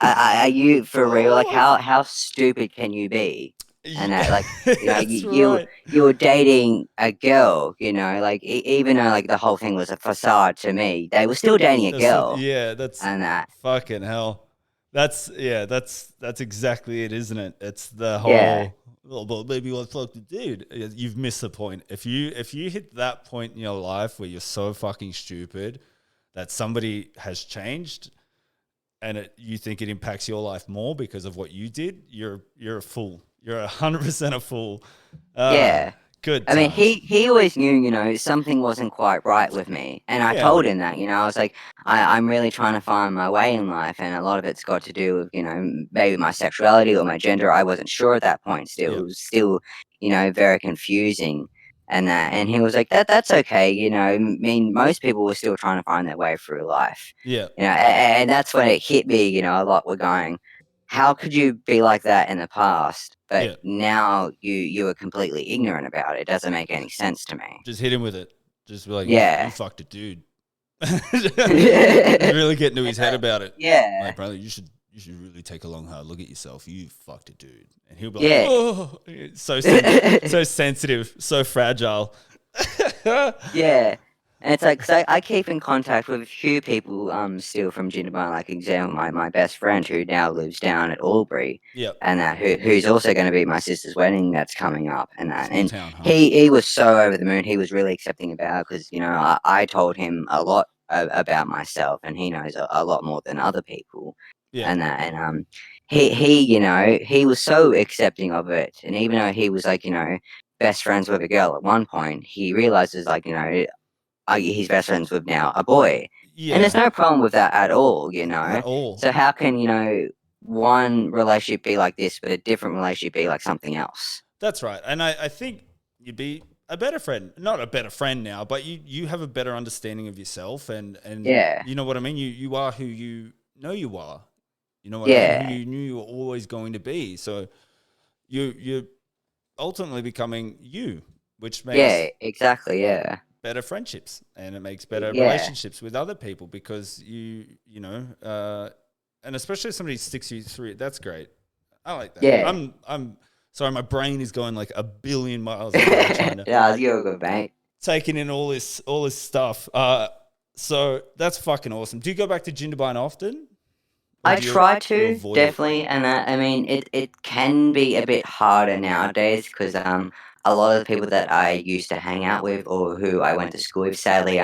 Are you for real? Like,
oh,
how stupid can you be?" And
yeah,
like,
that's right.
you were dating a girl, like even though like the whole thing was a facade to me, they were still dating a girl,
Yeah, that's
and
fucking hell. That's exactly it, isn't it? It's the
yeah,
whole. Well, maybe let's fuck the dude. You've missed the point. If you hit that point in your life where you're so fucking stupid that somebody has changed and you think it impacts your life more because of what you did, you're a fool. You're 100% a fool. Uh,
yeah.
good
I mean,
times.
he always knew, something wasn't quite right with me, and I
Yeah,
told him that, I was like, I'm really trying to find my way in life, and a lot of it's got to do with, maybe my sexuality or my gender. I wasn't sure at that point. Still,
yeah,
it was still, very confusing, and he was like, that's okay. I mean, most people were still trying to find their way through life,
yeah,
and that's when it hit me, a lot. We're going, how could you be like that in the past, but
yeah.
now you are completely ignorant about it? It doesn't make any sense to me.
Just hit him with it. Just be like, you
Yeah.
fucked a dude. Just really get into his
It's
head
like,
about it.
yeah,
Like, brother, you should really take a long hard look at yourself. You fucked a dude, and he'll be like,
yeah,
oh, it's so so sensitive, so fragile.
yeah. And it's like, 'cause I keep in contact with a few people, still from Jindabyne, like, example, my best friend who now lives down at Albury,
Yep.
and that who's also gonna be my sister's wedding that's coming up, and that,
Small
and
town, huh?
he was so over the moon. He was really accepting about, because I told him a lot about myself, and he knows a lot more than other people,
Yeah.
and that, and, he was so accepting of it, and even though he was, like, best friends with a girl at one point, he realizes, like, he's best friends with now a boy. And there's
Yeah.
no problem with that at all,
At all.
So how can, one relationship be like this, but a different relationship be like something else?
That's right. And I think you'd be a better friend. Not a better friend now, but you have a better understanding of yourself and
Yeah.
you know what I mean? You are who you know you are. You know what I mean? Who
Yeah.
you knew you were always going to be. So you're ultimately becoming you, which
Yeah,
makes
exactly, yeah.
better friendships and it makes better
Yeah.
relationships with other people because and especially if somebody sticks you through it, that's great. I like that.
Yeah.
I'm sorry, my brain is going like a billion miles an hour trying to
Yeah, you're good, mate.
taking in all this stuff. So that's fucking awesome. Do you go back to Jindabyne often, or
I
do you
try
you
to,
avoid it?
definitely, and, I mean, it can be a bit harder nowadays, because a lot of the people that I used to hang out with or who I went to school with, sadly,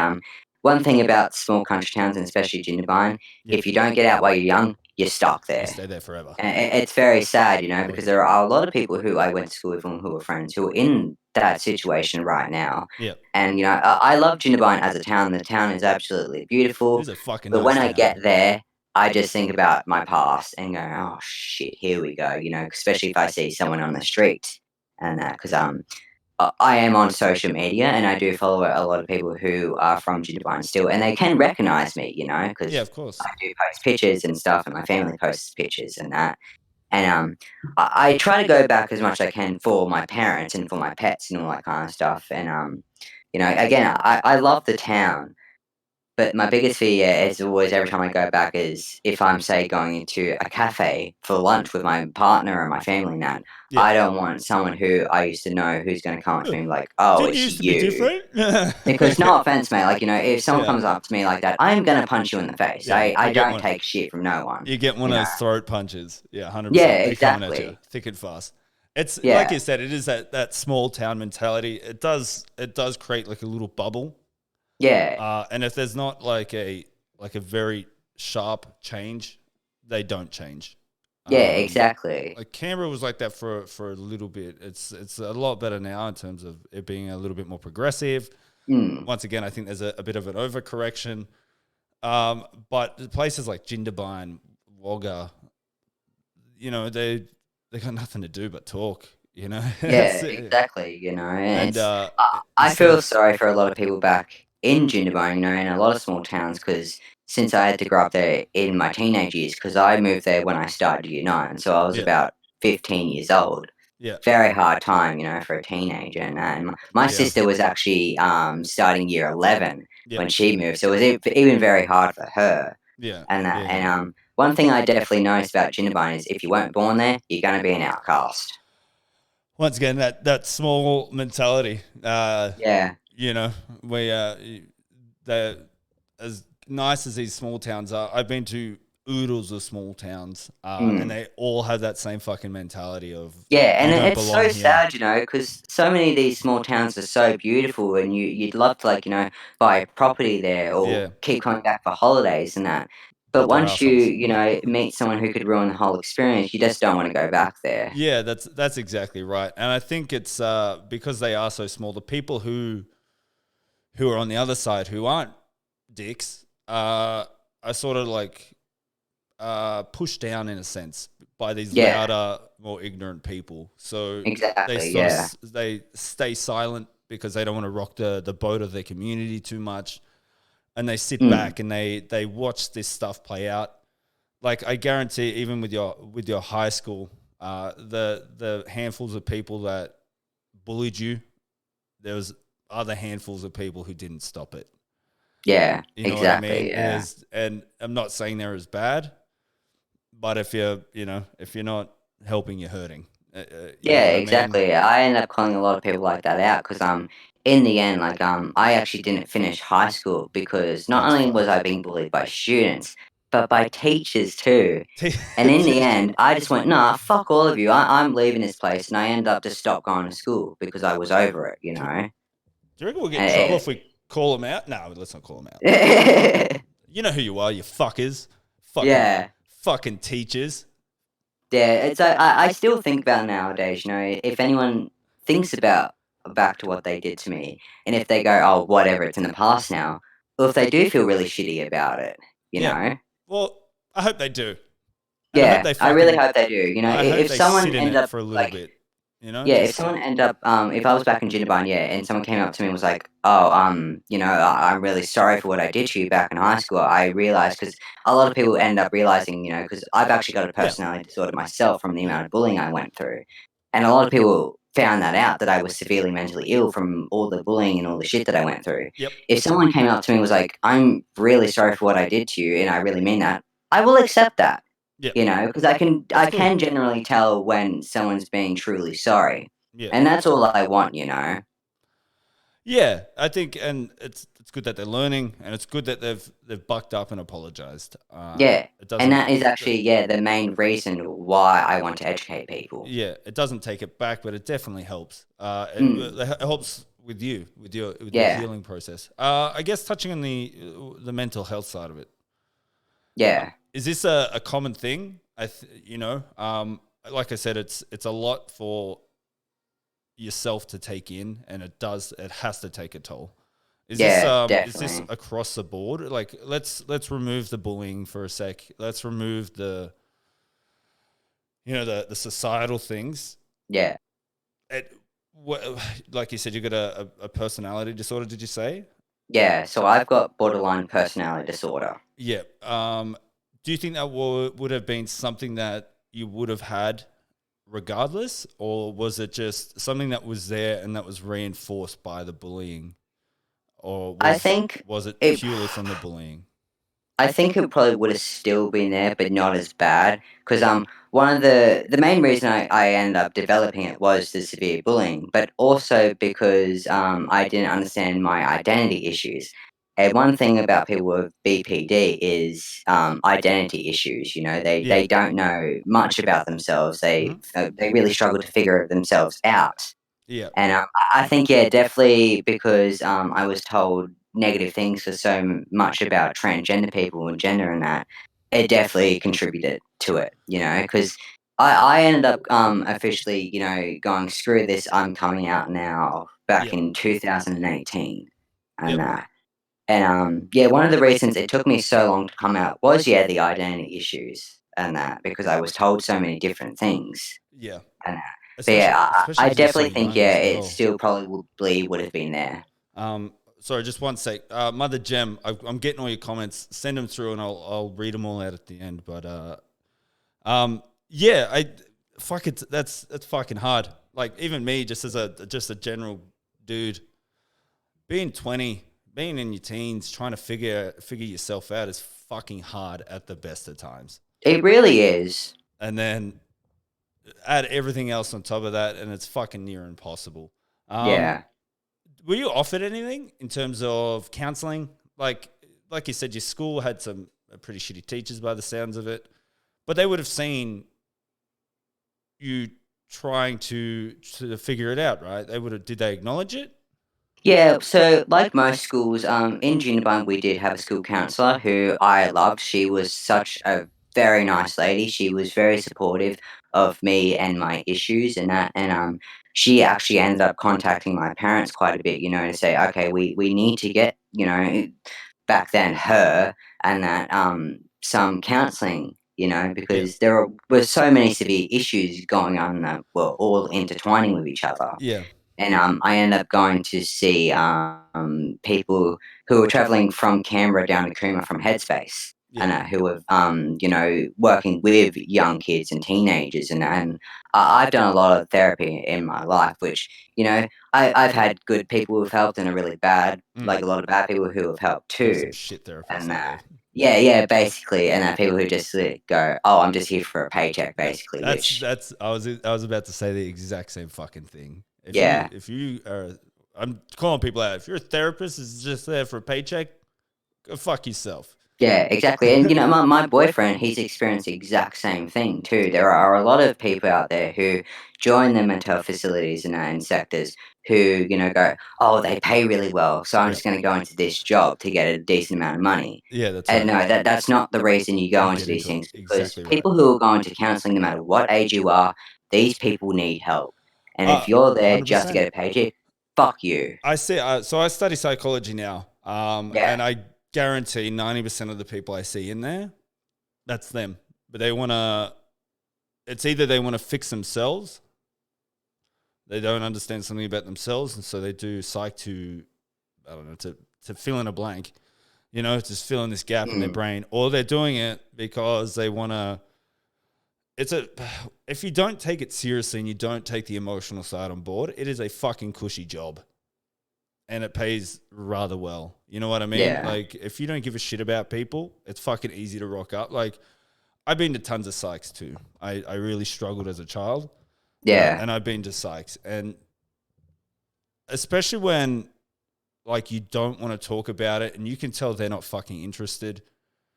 one thing about small country towns, and especially Jindabyne,
Yep,
if you don't get out while you're young, you're stuck
you
there.
stay there forever.
And it's very sad, because there are a lot of people who I went to school with and who are friends who are in that situation right now.
Yep,
And, I love Jindabyne as a town. The town is absolutely
it
beautiful.
is a fucking
But
nice
when I get
town.
there, I just think about my past and go, oh shit, here we go, especially if I see someone on the street and that, because I am on social media and I do follow a lot of people who are from Jindabyne still, and they can recognize me,
Yeah,
because
of course.
I do post pictures and stuff, and my family posts pictures and that. And I try to go back as much as I can for my parents and for my pets and all that kind of stuff. And again, I love the town, but my biggest fear is always every time I go back is if I'm, say, going into a cafe for lunch with my partner or my family and that,
Yeah.
I don't want someone who I used to know who's going to come up to me and be like, oh,
Didn't you
it's
used to be
you.
different?
Because no offense, mate, like, if someone
Yeah.
comes up to me like that, I'm going to punch you in the face.
Yeah,
I
you get
don't
one.
take shit from no one,
You get one
you
of
know?
those throat punches. Yeah,
Yeah,
100%. They're coming at you
exactly.
thick and fast. It's like
Yeah.
you said, it is that small town mentality. It does create like a little bubble.
Yeah.
And if there's not like a very sharp change, they don't change.
Yeah,
Um,
exactly.
like Canberra was like that for a little bit. It's a lot better now in terms of it being a little bit more progressive.
Mm.
Once again, I think there's a bit of an overcorrection. But places like Jindabyne, Wagga, they got nothing to do but talk.
Yeah,
It's,
exactly, and
and
it's I
instead
feel
of
sorry for a lot of people back in Jindabyne, in a lot of small towns, because since I had to grow up there in my teenage years, because I moved there when I started year 9, so I was
yeah,
about 15 years old.
yeah,
Very hard time, for a teenager, and my
yeah,
sister was actually, starting year 11
yeah,
when she moved, so it was even very hard for her,
yeah,
and that,
yeah.
and, one thing I definitely noticed about Jindabyne is if you weren't born there, you're gonna be an outcast.
Once again, that small mentality.
Yeah.
You know, we they as nice as these small towns are. I've been to oodles of small towns, and
Mm.
they all have that same fucking mentality of
Yeah, and
you don't
it's
belong
so
here.
sad, because so many of these small towns are so beautiful, and you'd love to, like, buy a property there or
Yeah,
keep coming back for holidays and that. But
but they're
once you,
assholes.
meet someone who could ruin the whole experience, you just don't want to go back there.
Yeah, that's exactly right, and I think it's because they are so small. The people who are on the other side who aren't dicks are sort of like pushed down in a sense by these
Yeah,
louder, more ignorant people. So they
exactly.
sort of
Yeah.
they stay silent because they don't want to rock the boat of their community too much, and they sit
Mm.
back and they watch this stuff play out. Like I guarantee, even with your high school, the handfuls of people that bullied you, there was other handfuls of people who didn't stop it.
Yeah,
You know what I
exactly.
mean?
Yeah.
And I'm not saying they're as bad, but if you're not helping, you're hurting. You know
Yeah,
what I mean?
exactly. I end up calling a lot of people like that out, because in the end, like, I actually didn't finish high school because not
That's
only was I
fucked.
being bullied by students, but by teachers too. And in the end, I just went, "Nah, fuck all of you. I'm leaving this place," and I ended up just stopped going to school because I was over it, you
Do
know?
you reckon we'll get in trouble
And
if we call them out? No, let's not call them out.
it
You know who you are, you fuckers. Fucking,
yeah.
fucking teachers.
Yeah, it's I still think about nowadays, you know, if anyone thinks about back to what they did to me, and if they go, "Oh, whatever, it's in the past now," or if they do feel really shitty about it, you
Yeah.
know?
Well, I hope they do. And I hope
Yeah,
they
I really
fucking,
hope they do, you know,
I hope
if
they
someone
sit in
ended
it
up,
for a little
like
bit. You know,
yeah, if
just
someone ended up, if I was back in Jindabyne, yeah, and someone came up to me and was like, "Oh, you know, I'm really sorry for what I did to you back in high school," I realized because a lot of people end up realizing, you know, because I've actually got a
yeah,
personality disorder myself from the amount of bullying I went through, and a lot of people found that out that I was severely mentally ill from all the bullying and all the shit that I went through.
yep,
If someone came up to me and was like, "I'm really sorry for what I did to you, and I really mean that," I will accept that,
yep.
you know, because I
Absolutely.
can generally tell when someone's being truly sorry.
Yeah.
And that's all I want, you know?
Yeah, I think, and it's good that they're learning, and it's good that they've bucked up and apologized.
Yeah.
It
And
doesn't,
that is actually, yeah, the main reason why I want to educate people.
yeah, it doesn't take it back, but it definitely helps.
Mm.
It helps with you with your
Yeah.
healing process. I guess touching on the mental health side of it,
Yeah.
is this a common thing? Like I said, it's a lot for yourself to take in, and it has to take a toll.
Yeah,
Is this
definitely.
across the board? Like let's remove the bullying for a sec. Let's remove the societal things.
Yeah.
It, what, like you said, you got a personality disorder. Did you say?
Yeah. So I've got borderline personality disorder.
Yeah. Do you think that would have been something that you would have had regardless, or was it just something that was there and that was reinforced by the bullying, or
I think
was it
it
purely from the bullying?
I think it probably would have still been there, but not as bad. Because one of the main reason I ended up developing it was the severe bullying, but also because I didn't understand my identity issues. And one thing about people with BPD is identity issues. You know,
Yeah.
they don't know much about themselves.
Hmm.
They really struggle to figure themselves out.
Yeah.
And, I think, yeah, definitely because, I was told negative things for much about transgender people and gender and that, it definitely contributed to it, you know, 'cause I ended up, officially, you know, going, "Screw this, I'm coming out now," back
Yep.
in 2018 and
Yep.
that. And, yeah, one of the reasons it took me so long to come out was, yeah, the identity issues and that, because I was told so many different things
Yeah.
and but
Especially
yeah,
especially
I
because you're so
definitely think,
young
yeah,
as
it
well.
still probably would have been there.
Sorry, just one sec. Mother Gem, I'm getting all your comments. Send them through, and I'll read them all out at the end. But yeah, I fuck it. That's fucking hard. Like even me, just a general dude, being 20, being in your teens, trying to figure yourself out is fucking hard at the best of times.
It really is.
And then add everything else on top of that, and it's fucking near impossible. Um,
Yeah.
were you offered anything in terms of counseling? Like you said, your school had some pretty shitty teachers by the sounds of it, but they would have seen you trying to figure it out, right? They would have. Did they acknowledge it?
Yeah, so like most schools, in Jindabyne we did have a school counsellor who I loved. She was such a very nice lady. She was very supportive of me and my issues and that. And she actually ended up contacting my parents quite a bit, you know, to say, okay, we need to get, you know, back then her and that some counselling, you know,
Yeah,
because there were so many severe issues going on that were all intertwining with each other.
yeah,
And, I ended up going to see, people who were traveling from Canberra down to Cooma from Headspace,
yeah,
and, who were, you know, working with young kids and teenagers, and I've done a lot of therapy in my life, which, you know, I've had good people who've helped and a really bad
mm.
like, a lot of bad people who have helped
There's some
too,
shit therapists
and,
out there.
yeah, yeah, basically, and, people who just, go, "Oh, I'm just here for a paycheck," basically, which
That's I was about to say the exact same fucking thing.
yeah.
If you are I'm calling people out. If you're a therapist, is just there for a paycheck, go fuck yourself.
Yeah, exactly. And my boyfriend, he's experienced the exact same thing too. There are a lot of people out there who join the mental health facilities and sectors who, go, oh, they pay really well, so I'm
Yeah,
just going to go into this job to get a decent amount of money.
yeah, that's
And
right.
no, that's not the reason you go
You
into
get
these
into it.
things, because
Exactly right.
people who are going to counseling, no matter what age you are, these people need help. And if
Uh,
you're there just to
100%.
get a paycheck, fuck you.
I see. So I study psychology now,
Yeah.
and I guarantee 90% of the people I see in there, that's them. But they want to. It's either they want to fix themselves, they don't understand something about themselves, and so they do psych to, I don't know, to fill in a blank, just fill in this gap in their
Mm.
brain, or they're doing it because they want to. It's a If you don't take it seriously and you don't take the emotional side on board, it is a fucking cushy job. And it pays rather well. You know what I mean?
Yeah.
Like, if you don't give a shit about people, it's fucking easy to rock up. Like, I've been to tons of psychs too. I really struggled as a child,
Yeah.
and I've been to psychs. And especially when, like, you don't want to talk about it and you can tell they're not fucking interested,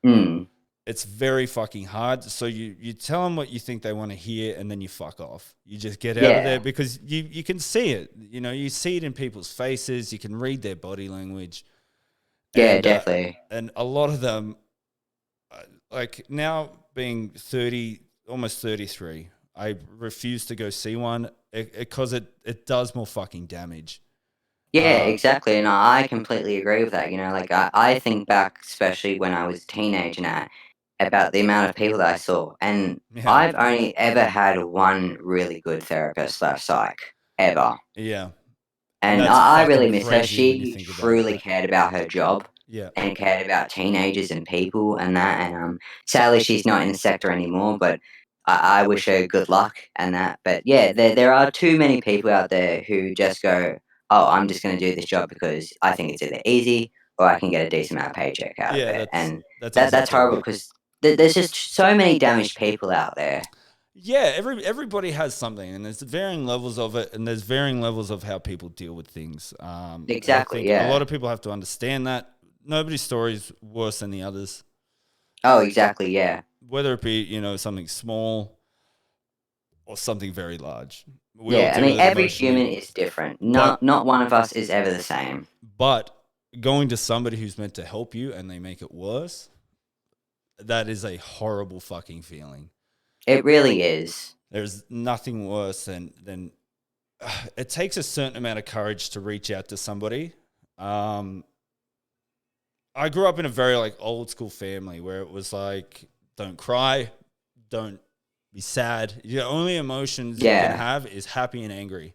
Mm.
it's very fucking hard. So you tell them what you think they want to hear and then you fuck off. You just get out of there
Yeah.
because you can see it. You see it in people's faces. You can read their body language.
Yeah,
And
definitely.
and a lot of them, like now being 30, almost 33, I refuse to go see one because it does more fucking damage.
Yeah,
Uh,
exactly. And I completely agree with that. Like I think back, especially when I was a teenager now, about the amount of people that I saw. And
yeah,
I've only ever had one really good therapist slash psych ever.
yeah, and
And
that's
I
fucking
really miss her.
crazy when you
She
think about it.
truly cared about her job
Yeah,
and cared about teenagers and people and that. And sadly, she's not in the sector anymore, but I wish her good luck and that. But yeah, there are too many people out there who just go, oh, I'm just going to do this job because I think it's either easy or I can get a decent amount of paycheck out of
yeah,
it. And
that's
that's
exactly
horrible
right.
because there's just so many damaged people out there.
Yeah, everybody has something, and there's varying levels of it, and there's varying levels of how people deal with things. And I
Exactly.
think a lot
Yeah.
of people have to understand that nobody's story is worse than the others,
Oh, exactly. Yeah.
whether it be something small or something very large. We all
Yeah. I
deal
mean,
with it
every
emotionally,
human is different.
but
Not one of us is ever the same.
but going to somebody who's meant to help you and they make it worse, that is a horrible fucking feeling.
It really is.
There's nothing worse than it takes a certain amount of courage to reach out to somebody. Um, I grew up in a very like old school family where it was like, don't cry, don't be sad. The only emotions you can
Yeah.
have is happy and angry.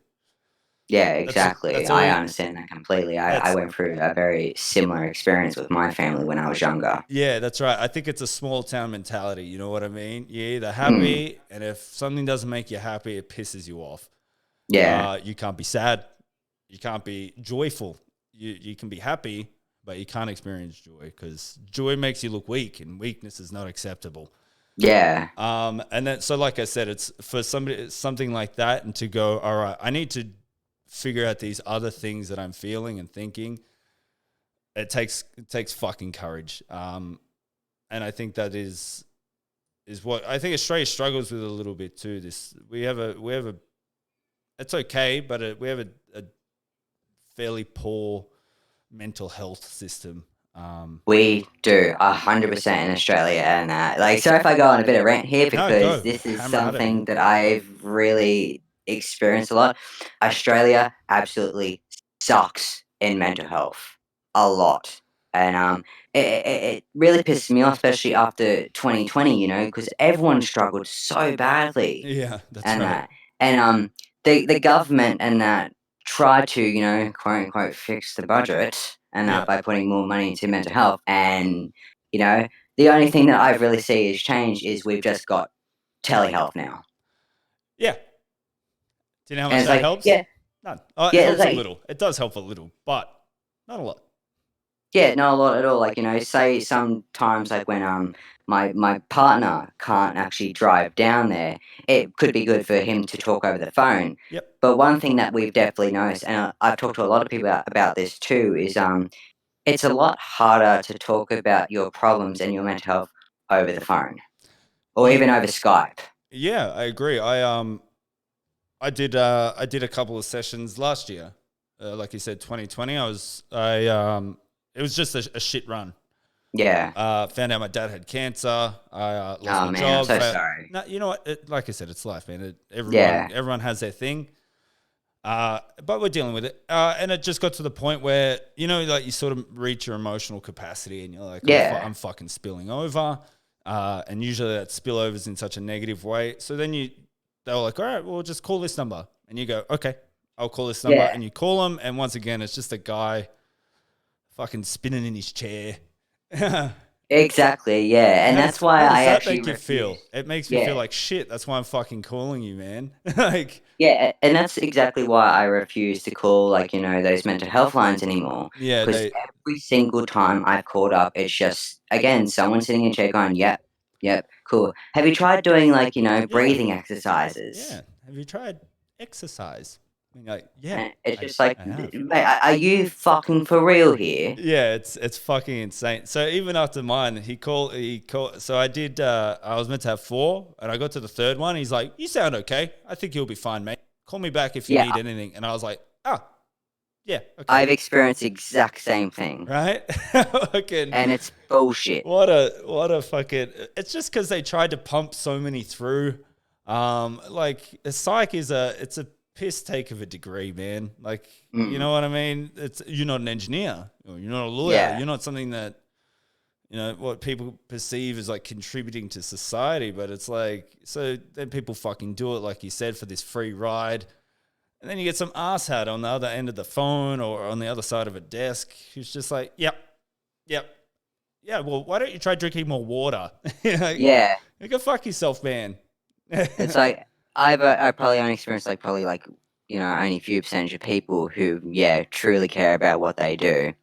Yeah,
That's
exactly.
that's
I
all.
understand that completely. I
That's
went through a very similar experience with my family when I was younger.
Yeah, that's right. I think it's a small town mentality. You know what I mean? You're either
Mm,
happy, and if something doesn't make you happy, it pisses you off.
yeah,
You can't be sad. You can't be joyful. You can be happy, but you can't experience joy because joy makes you look weak, and weakness is not acceptable.
yeah,
And then so like I said, it's for somebody something like that, and to go, all right, I need to figure out these other things that I'm feeling and thinking. It takes fucking courage. And I think that is what I think Australia struggles with a little bit too. This we have a it's okay, but we have a fairly poor mental health system.
we do 100% in Australia, and like, sorry if I go on a bit of rant here
No,
because
go
this is
hammer at it.
something that I've really experienced a lot. Australia absolutely sucks in mental health, a lot, and it really pissed me off, especially after 2020. Because everyone struggled so badly.
Yeah, that's
And
right.
that. And the government and that try to, quote unquote, fix the budget and
Yeah,
that by putting more money into mental health. And, you know, the only thing that I really see is change is we've just got telehealth now.
yeah. Do you know how
And
much
it's
that
like,
helps?
yeah,
None. Oh, it
yeah, it's
helps a
like,
little. It does help a little, but not a lot.
Yeah, not a lot at all. Like, say sometimes like when my partner can't actually drive down there, it could be good for him to talk over the phone.
Yep.
But one thing that we've definitely noticed, and I've talked to a lot of people about this too, is it's a lot harder to talk about your problems and your mental health over the phone or
Ye-
even over Skype.
Yeah, I agree. I did a couple of sessions last year. Like you said, 2020. It was just a shit run.
Yeah.
Found out my dad had cancer. I lost
Oh
my
man, I'm
job.
so sorry.
No, you know what? Like I said, it's life, man.
Yeah.
Everyone has their thing. But we're dealing with it. And it just got to the point where, like you sort of reach your emotional capacity and you're like,
Yeah.
I'm fucking spilling over. And usually that spillovers in such a negative way. So then they were like, all right, well, just call this number. And you go, okay, I'll call this number.
Yeah.
And you call them. And once again, it's just a guy fucking spinning in his chair.
Exactly. Yeah. And that's why
How does
I
that
actually
make you feel?
refuse.
It makes me feel
Yeah.
like shit. That's why I'm fucking calling you, man. Like,
Yeah, and that's exactly why I refuse to call, like, those mental health lines anymore.
yeah,
Because every single time I've called up, it's just, again, someone sitting in a chair going, yep, yep, cool. Have you tried doing, like,
yeah,
breathing exercises?
yeah. Have you tried exercise? I'm like, yeah,
And it's just like,
I have.
mate, are you fucking for real here?
Yeah, it's fucking insane. So even after mine, he called. So I did. I was meant to have four, and I got to the third one. He's like, "You sound okay. I think you'll be fine, mate. Call me back if you
Yeah,
need anything." And I was like, "Ah, yeah, okay,
I've experienced the exact same thing.
right." Fucking
And it's bullshit.
what a fucking. It's just because they tried to pump so many through. Like a psych it's a piss take of a degree, man. Like, you
Mm,
know what I mean? You're not an engineer, or you're not a lawyer,
yeah,
you're not something that what people perceive as like contributing to society, but it's like, so then people fucking do it, like you said, for this free ride. And then you get some asshat on the other end of the phone or on the other side of a desk who's just like, yep, yep, yeah, well, why don't you try drinking more water?
yeah.
You go fuck yourself, man.
It's like I probably only experienced like probably like only a few percentage of people who truly care about what they do,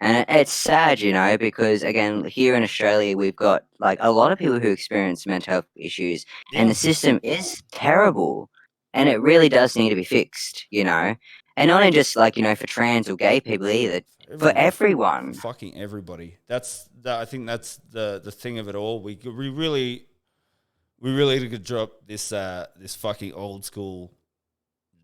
and it's sad because again here in Australia we've got like a lot of people who experience mental health issues, and
Yeah,
the system is terrible, and it really does need to be fixed, and not in just like for trans or gay people either, for
everyone, for
everyone.
fucking everybody. I think that's the thing of it all. We really could drop this fucking old school,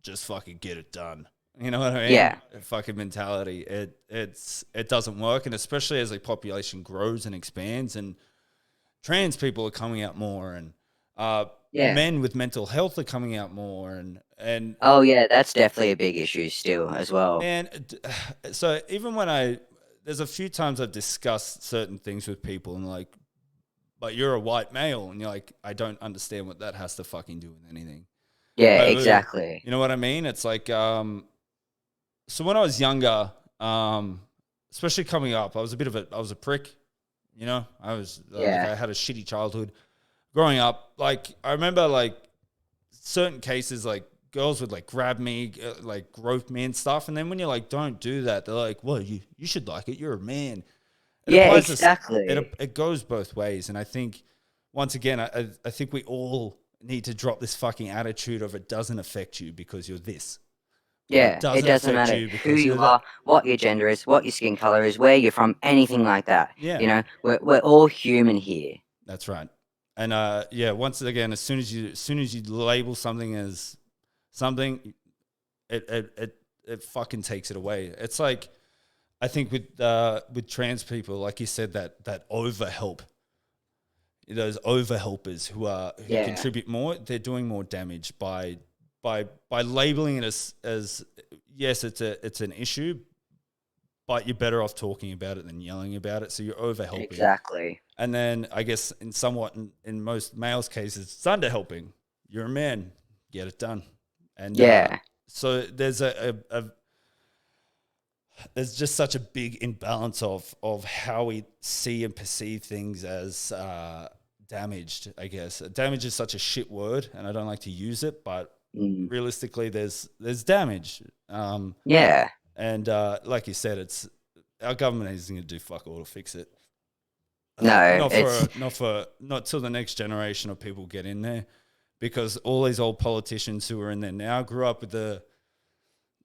just fucking get it done. You know what I mean?
Yeah,
Fucking mentality. It doesn't work, and especially as the population grows and expands, and trans people are coming out more, and
yeah.
men with mental health are coming out more, and
Oh yeah, that's definitely a big issue still as well.
man, so even when there's a few times I've discussed certain things with people, and like, but you're a white male, and you're like, I don't understand what that has to fucking do with anything.
Yeah,
But
exactly.
you know what I mean? It's like, so when I was younger, especially coming up, I was a prick. I was like,
Yeah.
I had a shitty childhood growing up. Like, I remember like certain cases, like girls would like grab me, like grope me and stuff. And then when you're like, don't do that, they're like, well, you should like it. You're a man. It
Yeah,
applies to,
exactly.
it goes both ways. And I think, once again, I think we all need to drop this fucking attitude of it doesn't affect you because you're this, or it
Yeah, it
doesn't
doesn't
affect
matter
you
who
because you're
you
that.
are, what your gender is, what your skin color is, where you're from, anything like that.
Yeah,
We're all human here.
that's right. And yeah, once again, as soon as you label something as something, it fucking takes it away. It's like, I think with trans people, like you said, that over help, those over helpers who
Yeah,
contribute more, they're doing more damage by labeling it as yes, it's an issue, but you're better off talking about it than yelling about it. So you're over helping.
exactly.
And then I guess in most males' cases, it's under helping. You're a man, get it done. And
Yeah,
so there's just such a big imbalance of how we see and perceive things as damaged. I guess damage is such a shit word, and I don't like to use it, but
mm,
realistically, there's damage.
yeah,
And like you said, our government isn't going to do fuck all to fix it.
No, it's
Not till the next generation of people get in there, because all these old politicians who are in there now grew up with the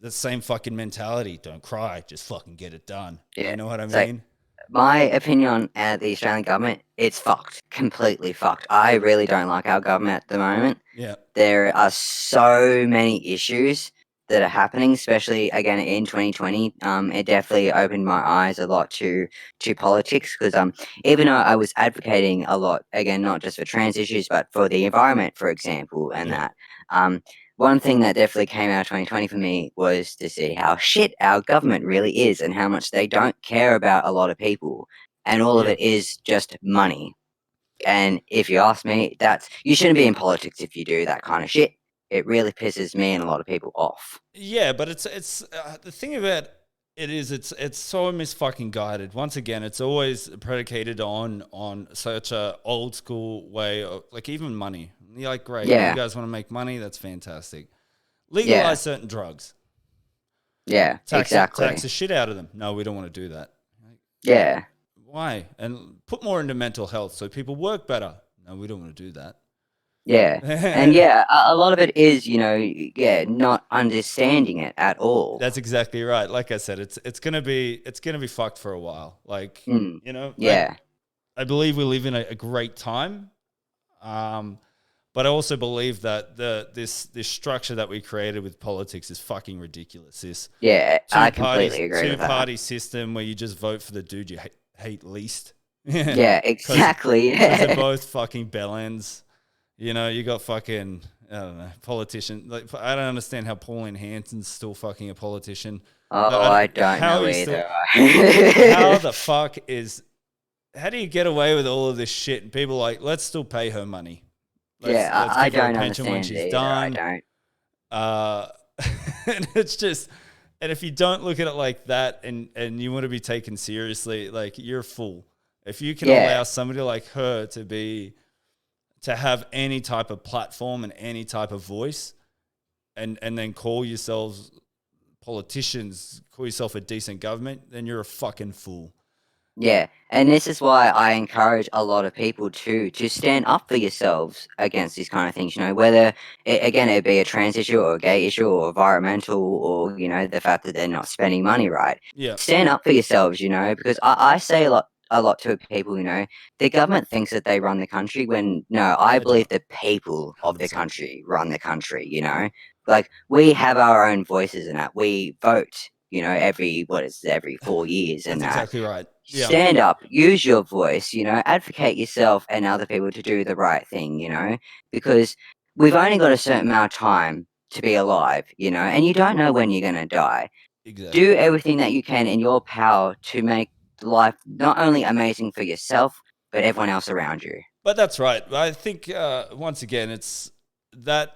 same fucking mentality. Don't cry, just fucking get it done.
yeah.
You know what I
So
mean?
my opinion on the Australian government, it's fucked, completely fucked. I really don't like our government at the moment.
Yeah.
There are so many issues that are happening, especially again in 2020. It definitely opened my eyes a lot to politics, because even though I was advocating a lot, again, not just for trans issues but for the environment, for example, and
Yeah.
that one thing that definitely came out of 2020 for me was to see how shit our government really is and how much they don't care about a lot of people, and all of
Yeah.
it is just money. And if you ask me, you shouldn't be in politics if you do that kind of shit. It really pisses me and a lot of people off.
Yeah, but it's the thing about it is it's so misfucking guided. Once again, it's always predicated on such a old school way of, like, even money. You're like, great, you
Yeah,
guys want to make money, that's fantastic.
yeah,
Legalize certain drugs,
yeah,
tax
exactly.
the shit out of them. No, we don't want to do that.
Yeah,
Why? And put more into mental health so people work better. No, we don't want to do that.
yeah. And yeah, a lot of it is, yeah, not understanding it at all.
That's exactly right. Like I said, it's gonna be fucked for a while. Like,
Mm,
you know,
yeah,
I believe we live in a great time, but I also believe that this structure that we created with politics is fucking ridiculous. This
yeah,
two
I
parties
completely agree
two
with that.
party system where you just vote for the dude you hate least,
Yeah,
because
exactly.
they're both fucking bellends. You know, you got fucking, I don't know, politician. Like, I don't understand how Pauline Hanson's still fucking a politician.
Oh,
I
I
don't,
don't
how
know
he's still,
either.
how the fuck is, how do you get away with all of this shit? And people are like, let's still pay her money.
Yeah,
Let's
I
give her a
don't
pension when
understand it
she's
either. I
done.
don't.
Uh, and it's just, and if you don't look at it like that, and you want to be taken seriously, like, you're a fool. If you can
Yeah,
allow somebody like her to have any type of platform and any type of voice, and then call yourselves politicians, call yourself a decent government, then you're a fucking fool.
yeah, and this is why I encourage a lot of people to stand up for yourselves against these kind of things. Whether again it be a trans issue or a gay issue or environmental, or the fact that they're not spending money right.
Yeah,
Stand up for yourselves, because I say a lot to people. The government thinks that they run the country, when no, I
they
believe
don't.
the people of the
100%.
country run the country. Like, we have our own voices in that. We vote. Every 4 years and
That's
that.
exactly right. Yeah,
Stand up, use your voice, advocate yourself and other people to do the right thing, because we've only got a certain amount of time to be alive, and you don't know when you're going to die. Do
exactly.
everything that you can in your power to make life not only amazing for yourself, but everyone else around you.
But that's right. I think, once again, it's that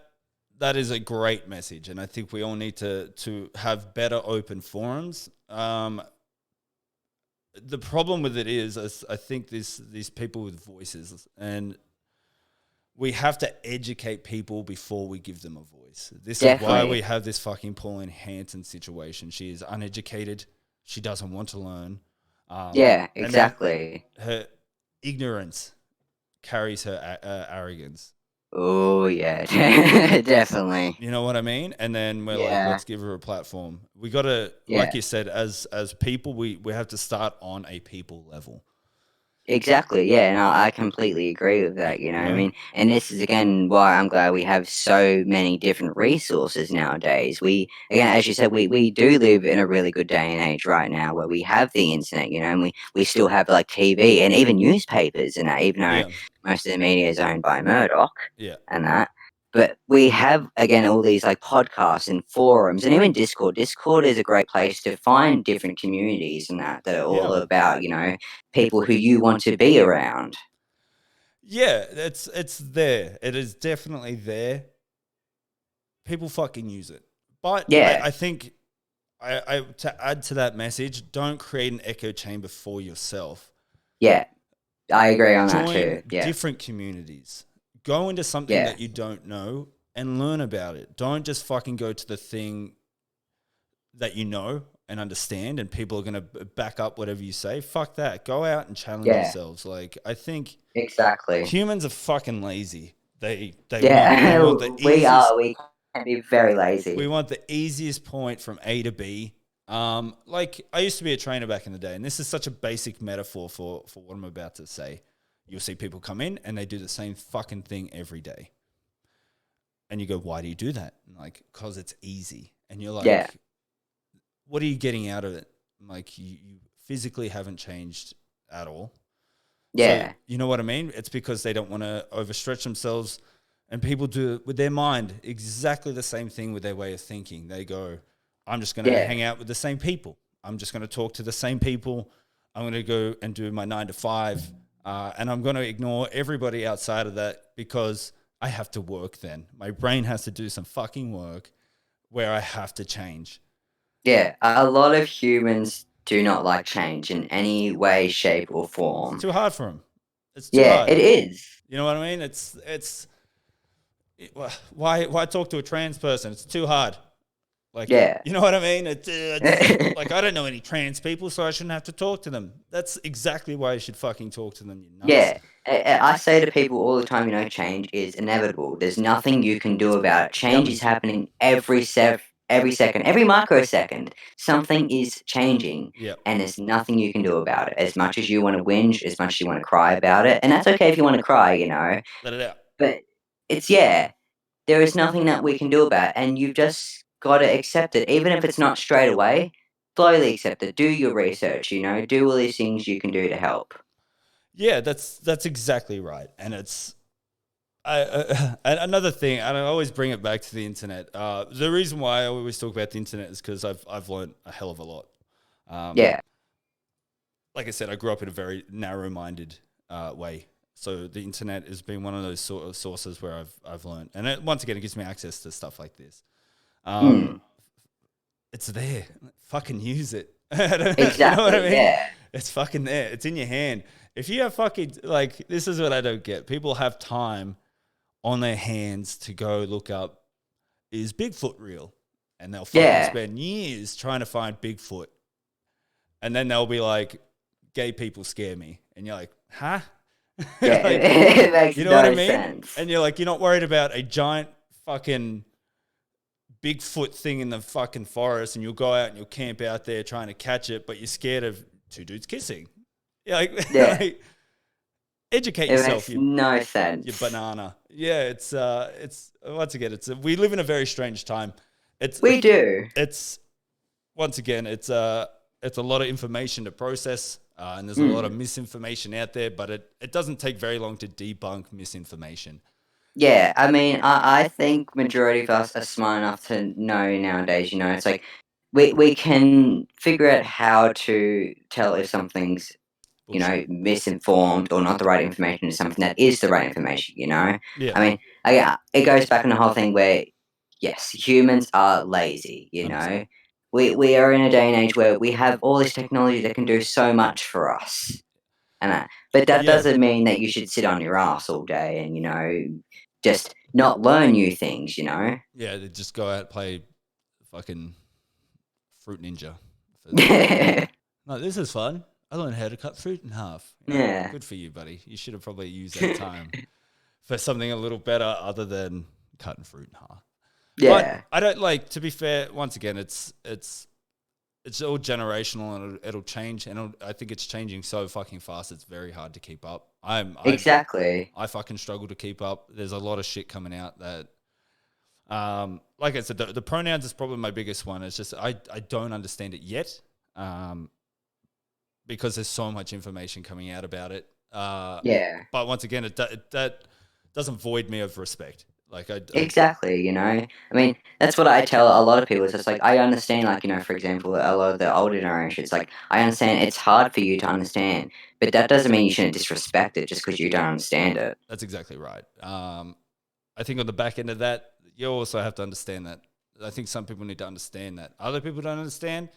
that is a great message, and I think we all need to have better open forums. The problem with it is, I think these people with voices, and we have to educate people before we give them a voice. This is why we
Definitely.
have this fucking Pauline Hanson situation. She is uneducated. She doesn't want to learn.
Yeah,
And then
exactly.
her ignorance carries her arrogance.
Oh, yeah. Definitely.
You know what I mean? And then we're like,
Yeah.
let's give her a platform. We got to,
Yeah.
like you said, as people, we have to start on a people level.
Exactly, yeah, and I completely agree with that, you know
You
what I
know?
mean? And this is again why I'm glad we have so many different resources nowadays. Again, as you said, we do live in a really good day and age right now where we have the internet, and we still have like TV and even newspapers and that, even though
Yeah,
most of the media is owned by Murdoch
yeah,
and that. But we have again all these like podcasts and forums and even Discord. Discord is a great place to find different communities and that are all
yeah,
about, people who you want to be around.
yeah. It's there. It is definitely there. People fucking use it, but
Yeah,
I think I to add to that message, don't create an echo chamber for yourself.
yeah, I agree on that
Join
too. Yeah,
different communities. Go into something
yeah,
that you don't know and learn about it. Don't just fucking go to the thing that you know and understand, and people are going to back up whatever you say, fuck that. Go out and challenge
Yeah,
yourselves. Like, I think
exactly.
humans are fucking lazy. They
Yeah,
want the easiest.
we can be very
We
lazy.
want the easiest point from A to B. Like I used to be a trainer back in the day, and this is such a basic metaphor for what I'm about to say. You'll see people come in and they do the same fucking thing every day, and you go, "Why do you do that?" And like, "Cause it's easy." And you're
Yeah,
like, "What are you getting out of it?" Like, you physically haven't changed at all. So
yeah,
you know what I mean? It's because they don't want to overstretch themselves. And people do with their mind exactly the same thing with their way of thinking. They go, I'm just going to
yeah,
hang out with the same people. I'm just going to talk to the same people. I'm going to go and do my 9 to 5. And I'm going to ignore everybody outside of that because I have to work then. My brain has to do some fucking work where I have to change.
yeah. A lot of humans do not like change in any way, shape, or
It's
form.
too hard for them. It's too
Yeah,
hard.
it is.
You know what I mean? Why talk to a trans person? It's too hard. Like,
Yeah.
you know what I mean? It's like I don't know any trans people, so I shouldn't have to talk to them. That's exactly why you should fucking talk to them. You nuts.
Yeah, I say to people all the time, change is inevitable. There's nothing you can do about it. Change is
Coming.
happening every second, every microsecond. Something is changing,
Yeah.
and there's nothing you can do about it. As much as you want to whinge, as much as you want to cry about it, and that's okay if you want to cry,
Let it out.
But yeah, there is nothing that we can do about it, and you've just got to accept it, even if it's not straight away. Slowly accept it. Do your research. Do all these things you can do to help.
Yeah, that's exactly right. And it's and another thing, and I always bring it back to the internet. The reason why I always talk about the internet is because I've learned a hell of a lot. Um,
Yeah.
like I said, I grew up in a very narrow-minded way. So the internet has been one of those sort of sources where I've learned, and once again, it gives me access to stuff like this. Um,
Mm.
it's there. Fucking use it. You know what I
Exactly,
mean?
yeah.
It's fucking there. It's in your hand. If you have fucking like, this is what I don't get. People have time on their hands to go look up, is Bigfoot real? And they'll fucking
Yeah.
spend years trying to find Bigfoot, and then they'll be like, "Gay people scare me," and you're like, "Huh?"
Yeah,
Like,
it makes
you know what I
no
mean?
sense.
And you're like, you're not worried about a giant fucking Bigfoot thing in the fucking forest, and you'll go out and you'll camp out there trying to catch it, but you're scared of two dudes kissing. Yeah, like,
Yeah,
like educate
it
yourself,
makes no
you
sense.
banana. Yeah, it's once again, we live in a very strange time. It's
We do.
it's once again, it's a lot of information to process, and there's a lot of
Mm.
misinformation out there, but it doesn't take very long to debunk misinformation.
Yeah, I mean, I think majority of us are smart enough to know nowadays, it's like we can figure out how to tell if something's,
Bullshit.
misinformed or not the right information is something that is the right information.
Yeah,
I mean, it goes back on the whole thing where, yes, humans are lazy.
100%.
We are in a day and age where we have all this technology that can do so much for us. But that
Yeah,
doesn't mean that you should sit on your ass all day and, just not learn new things.
yeah. They just go out and play fucking Fruit Ninja. No, this is fun. I learned how to cut fruit in half.
Yeah.
Good for you, buddy. You should have probably used that time for something a little better other than cutting fruit in half. But
Yeah.
I don't like. To be fair, once again, it's all generational and it'll change, and I think it's changing so fucking fast. It's very hard to keep up.
Exactly.
I fucking struggle to keep up. There's a lot of shit coming out that, like I said, the pronouns is probably my biggest one. It's just I don't understand it yet, because there's so much information coming out about it.
Yeah.
But once again, that doesn't void me of respect. Like
Exactly. I mean, that's what I tell a lot of people. It's just like I understand, like, for example, a lot of the older generation. It's like I understand it's hard for you to understand, but that doesn't mean you shouldn't disrespect it just because you don't understand it.
that's exactly right. I think on the back end of that, you also have to understand that. I think some people need to understand that. Other people don't understand.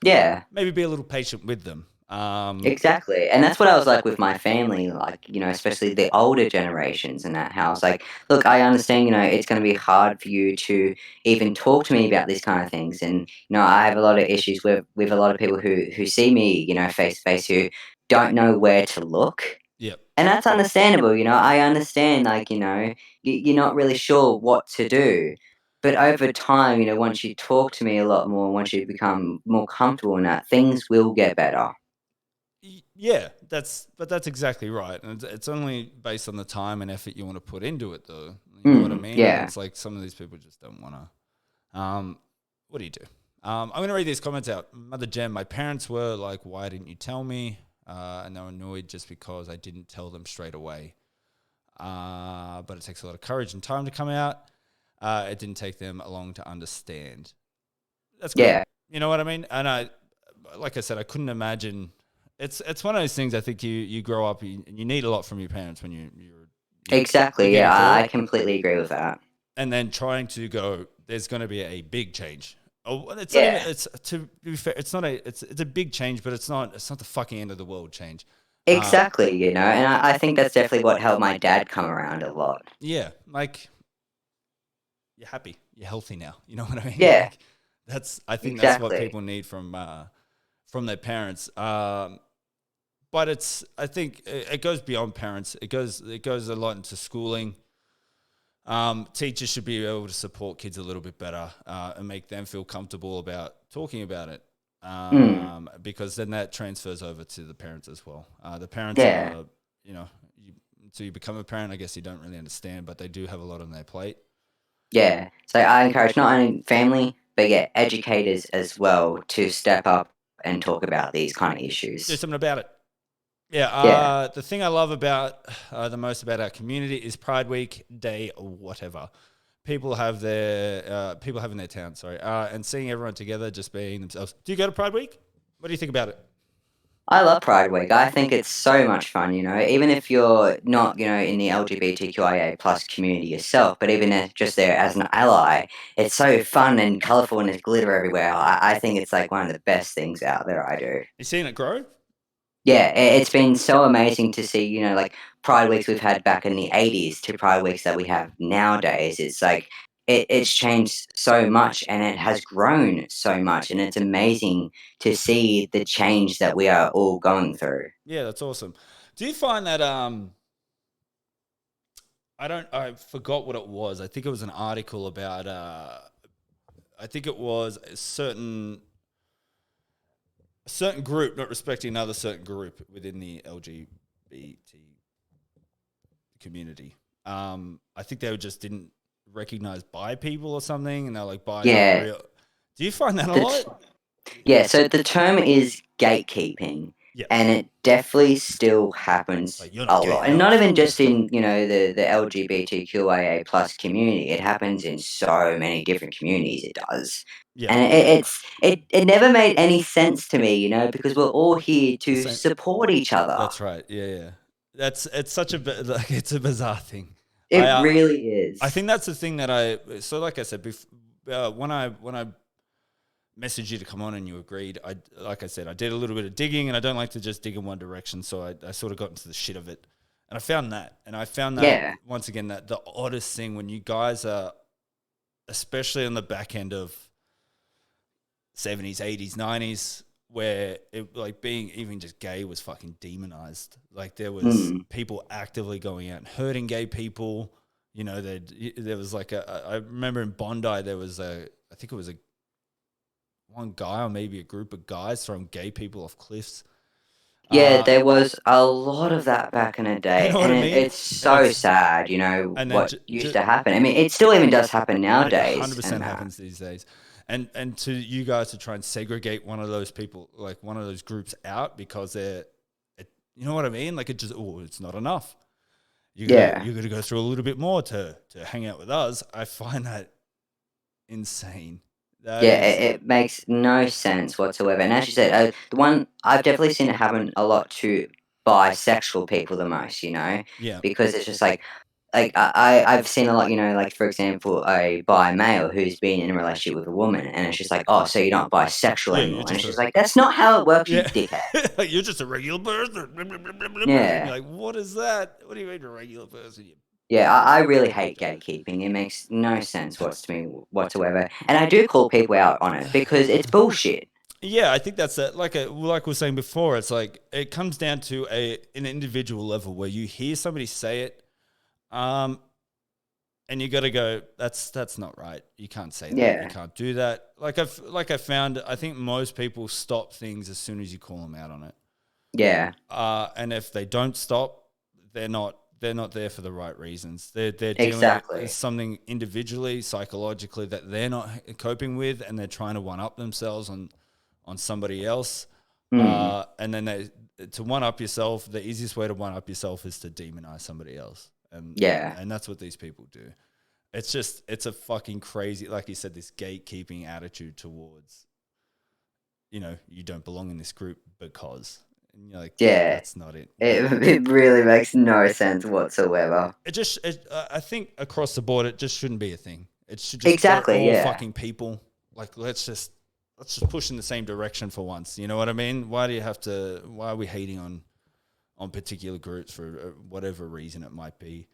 Yeah.
Maybe be a little patient with them. Um,
Exactly, and that's what I was like with my family, like, especially the older generations in that house. Like, look, I understand, it's gonna be hard for you to even talk to me about these kind of things, and, I have a lot of issues with a lot of people who see me, face to face, who don't know where to look,
yep.
and that's understandable. I understand, like, you're not really sure what to do, but over time, once you talk to me a lot more, once you become more comfortable in that, things will get better.
Yeah, that's exactly right, and it's only based on the time and effort you want to put into it, though. You know what I mean? And
Yeah.
it's like some of these people just don't want to. What do you do? I'm going to read these comments out. Mother Jem, my parents were like, "Why didn't you tell me?" And they were annoyed just because I didn't tell them straight away. But it takes a lot of courage and time to come out. It didn't take them long to understand. That's good.
Yeah.
You know what I mean? And like I said, I couldn't imagine. It's one of those things. I think you grow up and you need a lot from your parents when you're
Exactly,
getting
yeah,
through
I
it,
completely agree with that.
and then trying to go. There's going to be a big change. Oh, it's not even.
Yeah,
It's to be fair. It's not a. It's a big change, but it's not. It's not the fucking end of the world change. Uh,
exactly, and I think that's definitely what helped my dad come around a lot.
yeah, like you're happy, you're healthy now. You know what I mean?
Yeah,
Like that's. I think that's what
exactly.
people need from their parents. But it's I think it goes beyond parents. It goes a lot into schooling. Teachers should be able to support kids a little bit better and make them feel comfortable about talking about it,
Mm,
because then that transfers over to the parents as well. The parents
yeah,
are, you know, until you become a parent, I guess you don't really understand, but they do have a lot on their plate.
yeah. So I encourage not only family, but yeah, educators as well to step up and talk about these kind of
Do
issues.
something about it. Yeah,
Yeah,
the thing I love about the most about our community is Pride Week, Day, or whatever. People have in their town, sorry, and seeing everyone together, just being themselves. Do you go to Pride Week? What do you think about it?
I love Pride Week. I think it's so much fun, even if you're not, in the LGBTQIA plus community yourself, but even if just there as an ally, it's so fun and colorful and there's glitter everywhere. I think it's like one of the best things out there. I do.
You seeing it grow?
Yeah, it's been so amazing to see, like Pride Weeks we've had back in the 80s to Pride Weeks that we have nowadays. It's like it's changed so much and it has grown so much. And it's amazing to see the change that we are all going through.
Yeah, that's awesome. Do you find that I forgot what it was. I think it was an article about I think it was a certain group not respecting another certain group within the LGBT community. I think they just didn't recognize bi people or something, and they're like, bi's not
Yeah,
real. Do you find that a
the
lot?
yeah, so the term is gatekeeping,
Yeah.
and it definitely still happens
Like, you're not
a
gay
lot, and not
enough.
even just in the LGBTQIA plus community. It happens in so many different communities. It does,
Yeah.
and it never made any sense to me, because we're all here
The
to
same.
support each other.
That's right. Yeah, yeah. It's such a like it's a bizarre thing. I
It really
I
is.
think that's the thing that like I said when I messaged you to come on and you agreed, I like I said I did a little bit of digging, and I don't like to just dig in one direction, so I sort of got into the shit of it, and I found that
Yeah,
once again that the oddest thing when you guys are, especially on the back end of 70s, 80s, 90s, where it like being even just gay was fucking demonized. Like there was
mm.
people actively going out and hurting gay people. You know, there was like I remember in Bondi there was I think it was a one guy or maybe a group of guys throwing gay people off cliffs.
Yeah,
Uh,
there was a lot of that back in the
you
day,
know what
and
I mean?
it's
And
so
it's
sad,
and then
what used to happen. I mean, it still even does happen
it
nowadays, and
100%
that.
happens these days. And to you guys to try and segregate one of those people, like one of those groups out because you know what I mean? Like it's not enough.
Yeah.
You gotta go through a little bit more to hang out with us. I find that insane. That
Yeah,
is,
it makes no sense whatsoever. And as you said, the one I've definitely seen it happen a lot to bisexual people the most,
yeah,
because it's just like like I've seen a lot, like for example, a bi male who's been in a relationship with a woman, and it's just like, oh, so you're not bisexual
Yeah, you're
anymore, and
just
it's just
a
like that's not how it works, you
yeah.
dickhead.
Like, you're just a regular person. And you're
Yeah,
like, what is that? What do you mean a regular person?
yeah, I really hate gatekeeping. It makes no sense to me whatsoever, and I do call people out on it because it's bullshit.
Yeah, I think that's like we were saying before. It's like it comes down to an individual level where you hear somebody say it, um, and you got to go. That's not right. You can't say that. You
Yeah,
can't do that. I found. I think most people stop things as soon as you call them out on it.
yeah,
And if they don't stop, they're not there for the right reasons. They're dealing with
exactly.
something individually, psychologically that they're not coping with, and they're trying to one up themselves on somebody else.
Mm,
And then to one up yourself, the easiest way to one up yourself is to demonize somebody else, and
yeah,
and that's what these people do. It's a fucking crazy, like you said, this gatekeeping attitude towards, you don't belong in this group because, and you're like,
yeah.
that's not it.
It really makes no sense whatsoever.
I think across the board, it just shouldn't be a thing. It should just, we're
Exactly.
all
Yeah.
fucking people. Like, let's just push in the same direction for once. You know what I mean? Why are we hating on particular groups for whatever reason it might be?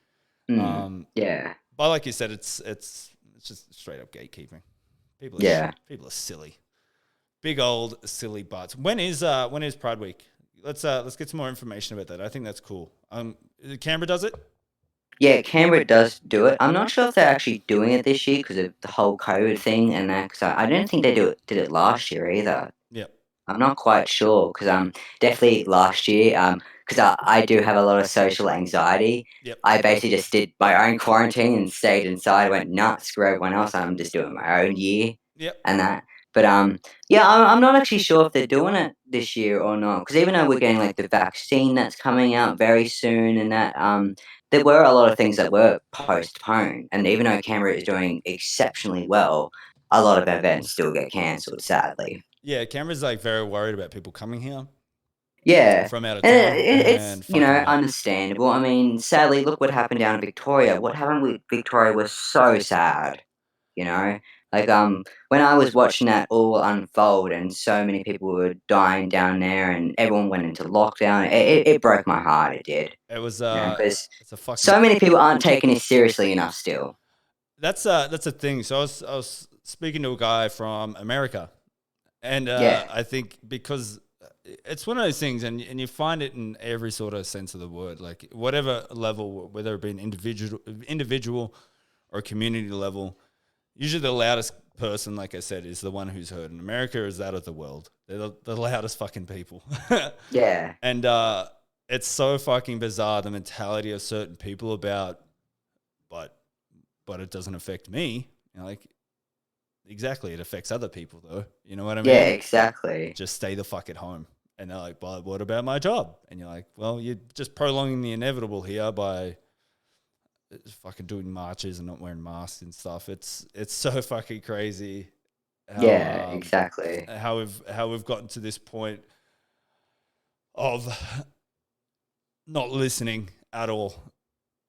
Mm,
Um,
yeah.
but like you said, it's just straight up gatekeeping.
Yeah.
People are silly. Big old silly butts. When is Pride Week? Let's get some more information about that. I think that's cool. Canberra does it.
Yeah, Canberra does do it. I'm not sure if they're actually doing it this year because of the whole COVID thing and that. Because I don't think they did it last year either.
Yep.
I'm not quite sure because definitely last year because I do have a lot of social anxiety.
Yep.
I basically just did my own quarantine and stayed inside. Went nuts, screw everyone else. I'm just doing my own year
Yep.
and that. But yeah, I'm not actually sure if they're doing it this year or not. Because even though we're getting like the vaccine that's coming out very soon and that there were a lot of things that were postponed. And even though Canberra is doing exceptionally well, a lot of events still get cancelled, sadly.
Yeah. Canberra's like very worried about people coming here
Yeah,
from out of
and
town
it's
and fucking them up.
understandable. I mean, sadly, look what happened down in Victoria. What happened with Victoria was so sad. You know, like when I was watching that all unfold, and so many people were dying down there, and everyone went into lockdown. It broke my heart. It did.
It was
Because
it's a fucking
so many people aren't taking it seriously enough still.
that's a thing. So I was speaking to a guy from America, and
Yeah,
I think because it's one of those things, and you find it in every sort of sense of the word, like whatever level, whether it be an individual or a community level. Usually, the loudest person, like I said, is the one who's heard. In America, is that of the world. They're the loudest fucking people,
yeah,
and it's so fucking bizarre the mentality of certain people about, but it doesn't affect me. Like exactly, it affects other people though. You know what I
yeah,
mean?
exactly.
Just stay the fuck at home. And they're like, but what about my job? And you're like, well, you're just prolonging the inevitable here by fucking doing marches and not wearing masks and stuff. It's so fucking crazy
Yeah,
how
exactly.
how we've gotten to this point of not listening at all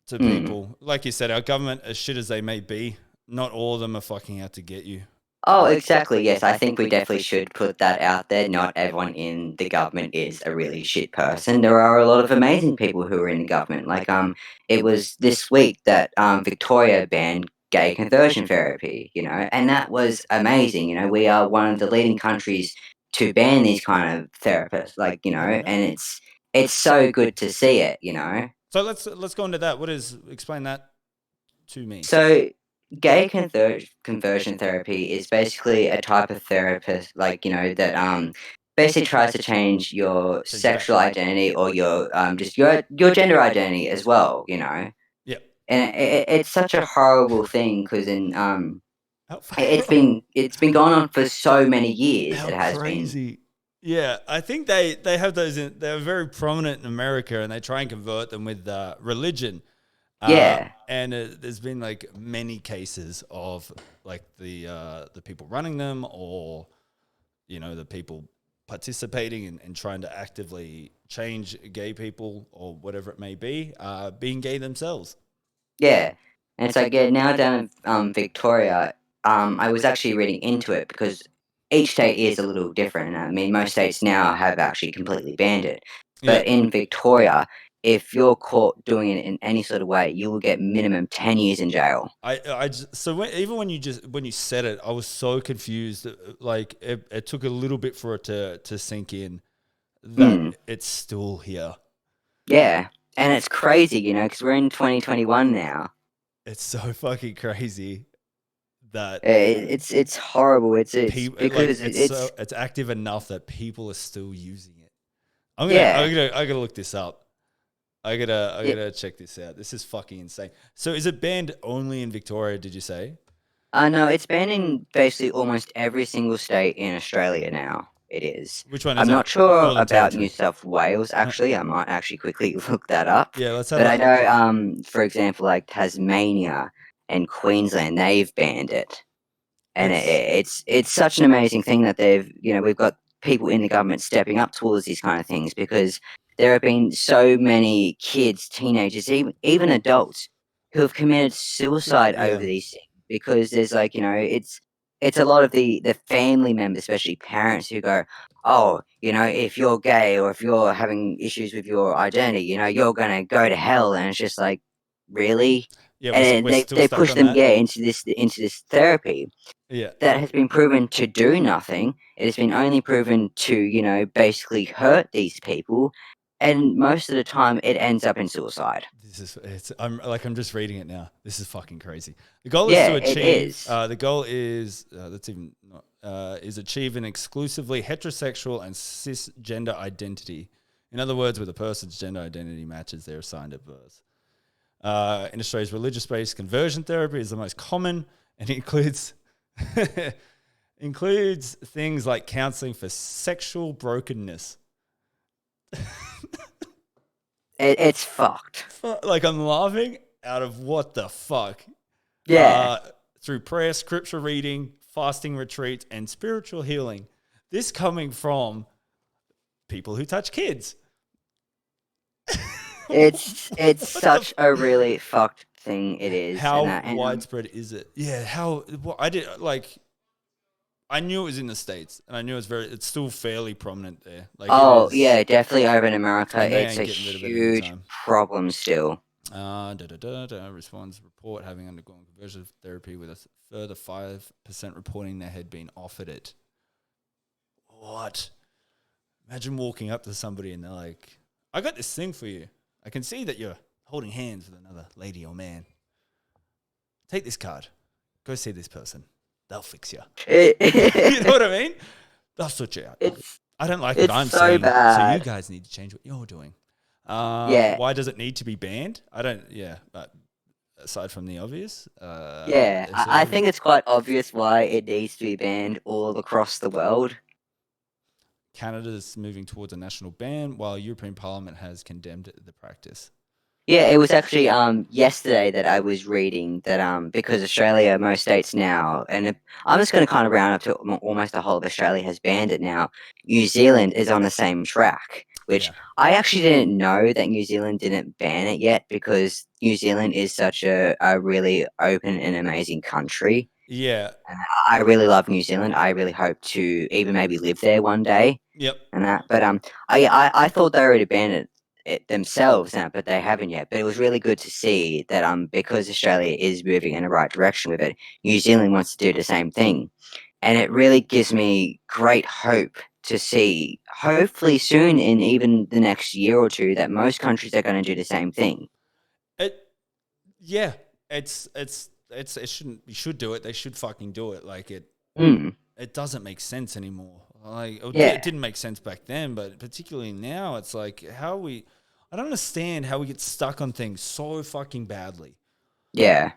to
Mm.
people. Like you said, our government, as shit as they may be, not all of them are fucking out to get you.
Oh, exactly. Yes, I think we definitely should put that out there. Not everyone in the government is a really shit person. There are a lot of amazing people who are in the government. Like it was this week that Victoria banned gay conversion therapy. And that was amazing. We are one of the leading countries to ban these kind of therapists. Like
Yeah.
and it's so good to see it.
So let's go into that. Explain that to me.
So, gay conversion therapy is basically a type of therapist, like that basically tries to change your
Change your back.
sexual identity or your just your gender identity as well.
Yeah.
And it's such a horrible thing because in
How,
it's been going on for so many years.
how
It has been.
crazy. Yeah, I think they have those. They're very prominent in America, and they try and convert them with religion.
Yeah,
And there's been like many cases of like the people running them, or the people participating and trying to actively change gay people or whatever it may be, being gay themselves.
Yeah, and it's like, yeah, now down in, Victoria, I was actually reading into it because each state is a little different. I mean, most states now have actually completely banned it,
Yeah.
but in Victoria, if you're caught doing it in any sort of way, you will get minimum 10 years in jail.
So even when you said it, I was so confused. Like it took a little bit for it to sink in that
Mm,
it's still here.
yeah, and it's crazy, you know, because 'cause we're in 2021 now.
It's so fucking crazy that
It's horrible. It's
people like
because it's
it's active enough that people are still using it. I'm gonna
yeah,
I'm gonna I gotta look this up. I
yeah.
gotta check this out. This is fucking insane. So is it banned only in Victoria? Did you say?
No, it's banned in basically almost every single state in Australia now. It is.
Which one is
I'm not
that?
sure
Northern
about New
Territory.
South Wales, actually. I might actually quickly look that up.
Yeah, let's have
But I
a
know, for example, like Tasmania and Queensland, they've banned it. And
it's
it's such an amazing thing that we've got people in the government stepping up towards these kind of things because there have been so many kids, teenagers, even adults who have committed suicide over
yeah.
these things because there's like, it's a lot of the family members, especially parents who go, "Oh, if you're gay or if you're having issues with your identity, you're gonna go to hell." And it's just like, really?
Yeah,
And
we're
they
still
they
stuck
push
on
them,
that.
yeah, into this therapy
Yeah.
that has been proven to do nothing. It has been only proven to, basically hurt these people, and most of the time it ends up in suicide.
This is it's I'm just reading it now. This is fucking crazy. The goal is to
Yeah, it
achieve
is.
the goal is that's even not is achieve an exclusively heterosexual and cisgender identity. In other words, where the person's gender identity matches their assigned at birth. In Australia's religious-based conversion therapy is the most common and includes includes things like counseling for sexual brokenness.
It's fucked.
Like I'm laughing out of what the fuck.
Yeah,
Through prayer, scripture reading, fasting retreats, and spiritual healing. This coming from people who touch kids.
it's
What the?
such a really fucked thing. It is,
How
and
widespread is it? Yeah. How? What, I did like. I knew it was in the states, and I knew it's still fairly prominent there. Like it
oh
is,
yeah, definitely over in America,
and they
it's
ain't
a
getting rid of it
huge
anytime.
problem still.
Responds report having undergone conversion therapy with a further 5% reporting they had been offered it. What? Imagine walking up to somebody and they're like, I got this thing for you. I can see that you're holding hands with another lady or man. Take this card. Go see this person. They'll fix you. You know
It,
what I mean? They'll sort you out.
it's
I don't like what
it's
I'm
so
seeing, so you
bad.
guys need to change what you're doing.
Yeah,
Why does it need to be banned? I don't. Yeah, but aside from the obvious,
yeah.
it's
I think it's quite obvious why it needs to be banned all across the world.
Canada's moving towards a national ban, while European Parliament has condemned the practice.
Yeah, it was actually yesterday that I was reading that because Australia, most states now, and I'm just going to kind of round up to almost the whole of Australia has banned it now. New Zealand is on the same track, which
Yeah,
I actually didn't know that New Zealand didn't ban it yet because New Zealand is such a really open and amazing country.
yeah,
And I really love New Zealand. I really hope to even maybe live there one day
yep.
and that. But I thought they already banned it themselves now, but they haven't yet. But it was really good to see that because Australia is moving in the right direction with it, New Zealand wants to do the same thing, and it really gives me great hope to see, hopefully soon, in even the next year or two, that most countries are going to do the same thing.
It, yeah, it shouldn't. You should do it. They should fucking do it. Like it.
Mm,
It doesn't make sense anymore. Like it
yeah,
didn't make sense back then, but particularly now, it's like how we. I don't understand how we get stuck on things so fucking badly.
yeah,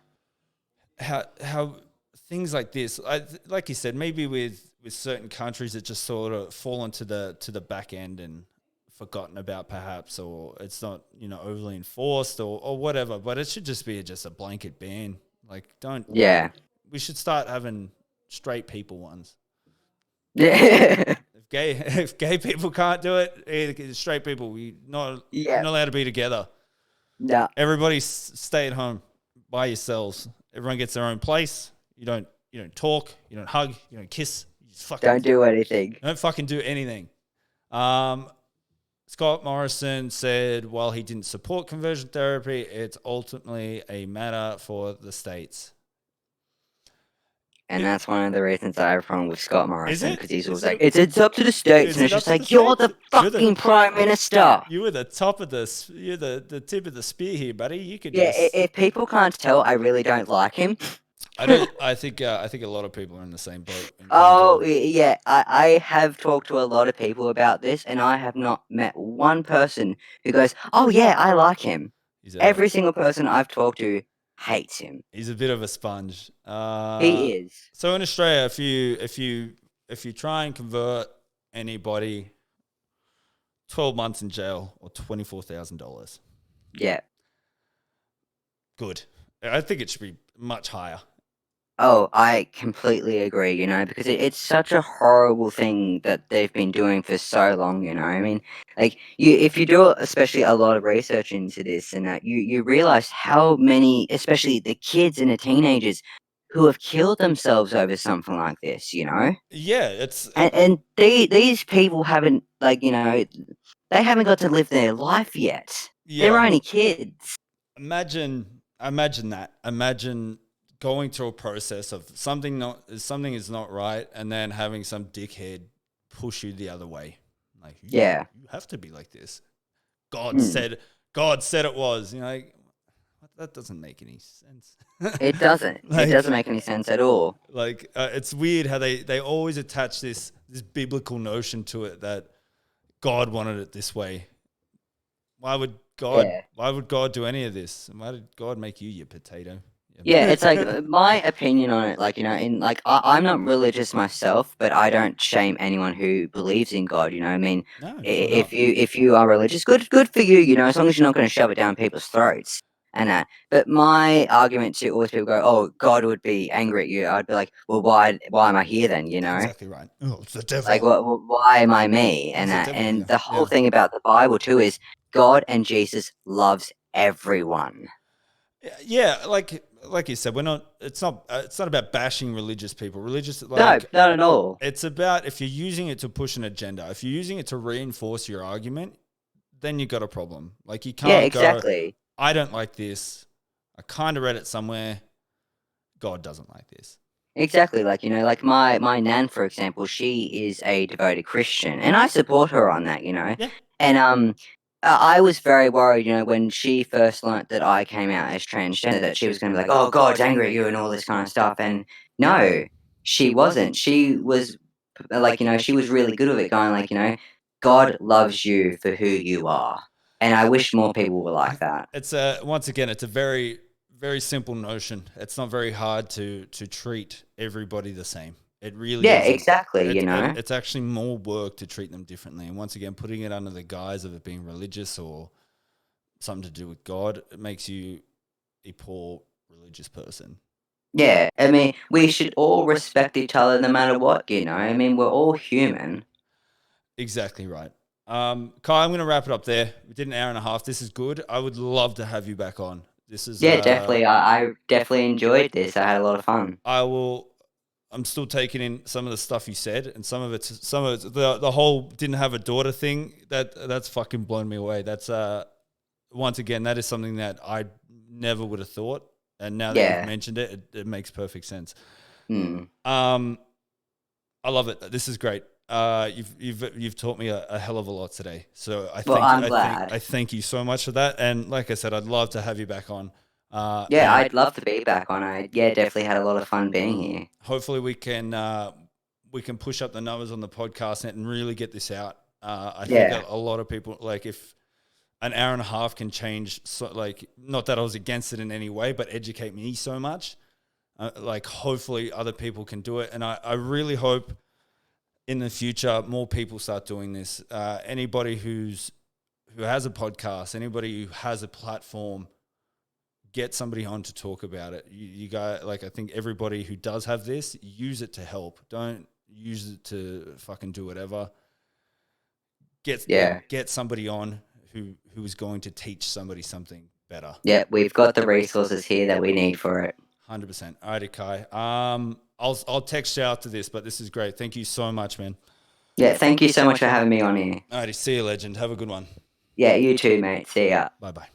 How things like this, like you said, maybe with certain countries, it just sort of fall into the back end and forgotten about perhaps, or it's not overly enforced or whatever. But it should just be just a blanket ban. Like don't
yeah,
we should start having straight people ones.
yeah,
If gay if gay people can't do it, either straight people, we not
yeah.
not allowed to be together.
No,
Everybody stay at home. by yourselves. Everyone gets their own place. You don't talk. You don't hug. You don't kiss. You just fucking
Don't do anything.
don't fucking do anything. Scott Morrison said while he didn't support conversion therapy, it's ultimately a matter for the states.
And that's one of the reasons I have a problem with Scott Morrison,
it?
because he's
Is
always
it?
like, it's up to the states,
Is
and
it
it's
up
just
to the
like, you're the
states? You're
fucking prime minister.
You were the top of the. You're the tip of the spear here, buddy. You could
Yeah,
just.
if people can't tell, I really don't like him.
I don't. I think a lot of people are in the same boat. In terms
Oh,
of,
yeah, I have talked to a lot of people about this, and I have not met one person who goes, oh, yeah, I like him. Every single person I've talked to hates him.
he's a bit of a sponge.
He is.
So in Australia, if you try and convert anybody, 12 months in jail or $24,000.
Yeah.
Good. I think it should be much higher.
Oh, I completely agree, because it's such a horrible thing that they've been doing for so long, I mean, like, if you do especially a lot of research into this and that, you realize how many, especially the kids and the teenagers, who have killed themselves over something like this,
Yeah,
And these people haven't, like, they haven't got to live their life yet. They're only kids.
imagine that. Imagine going through a process of something is not right, and then having some dickhead push you the other way. Like, you have to be like this. God said it was. That doesn't make any sense.
It doesn't. It doesn't make any sense at all.
Like, it's weird how they always attach this biblical notion to it that God wanted it this way. Why would God do any of this? Why did God make you, your potato?
Yeah, it's like my opinion on it, like, I'm not religious myself, but I don't shame anyone who believes in God, I mean,
No,
if you are religious, good for you, as long as you're not going to shove it down people's throats and that. But my argument to always people go, oh, God would be angry at you. I'd be like, well, why am I here then?
Exactly right. Oh, it's the devil.
Like, why am I me? And that, and the whole thing about the Bible too is God and Jesus loves everyone.
Yeah, like you said, we're not. It's not about bashing religious people. Religious,
No, not at all.
It's about if you're using it to push an agenda. If you're using it to reinforce your argument, then you got a problem. Like, you can't.
Yeah, exactly.
Go, I don't like this. I kind of read it somewhere. God doesn't like this.
Exactly, like, like my nan, for example, she is a devoted Christian, and I support her on that,
Yeah.
And I was very worried, when she first learnt that I came out as transgender, that she was going to be like, oh, God's angry at you and all this kind of stuff. And no, she wasn't. She was like, she was really good with it, going like, God loves you for who you are. And I wish more people were like that.
It's once again, it's a very, very simple notion. It's not very hard to treat everybody the same. It really
Yeah,
isn't.
exactly,
It's actually more work to treat them differently. And once again, putting it under the guise of it being religious or something to do with God, it makes you a poor religious person.
Yeah, I mean, we should all respect each other no matter what, I mean, we're all human.
Exactly right. Kai, I'm going to wrap it up there. We did an hour and a half. This is good. I would love to have you back on. This is
definitely. I definitely enjoyed this. I had a lot of fun.
I'm still taking in some of the stuff you said, and some of it's the whole didn't have a daughter thing. That's fucking blown me away. That's once again, that is something that I never would have thought, and now that you've mentioned it, it makes perfect sense. I love it. This is great. You've taught me a hell of a lot today. So I thank you so much for that. And like I said, I'd love to have you back on.
I'd love to be back on. I definitely had a lot of fun being here.
Hopefully we can push up the numbers on the podcast and really get this out. I think that a lot of people, like, if an hour and a half can change, so, like, not that I was against it in any way, but educate me so much. Like, hopefully other people can do it. And I really hope in the future more people start doing this. Anybody who has a podcast, anybody who has a platform, get somebody on to talk about it. You guys, like, I think everybody who does have this, use it to help. Don't use it to fucking do whatever. Get somebody on who is going to teach somebody something. better.
Yeah, we've got the resources here that we need for it.
100%. Alrighty, Kai. I'll text you after this, but this is great. Thank you so much, man.
Yeah, thank you so much for having me on here.
Alrighty, see you, legend. Have a good one.
Yeah, you too, mate. See ya.
Bye bye.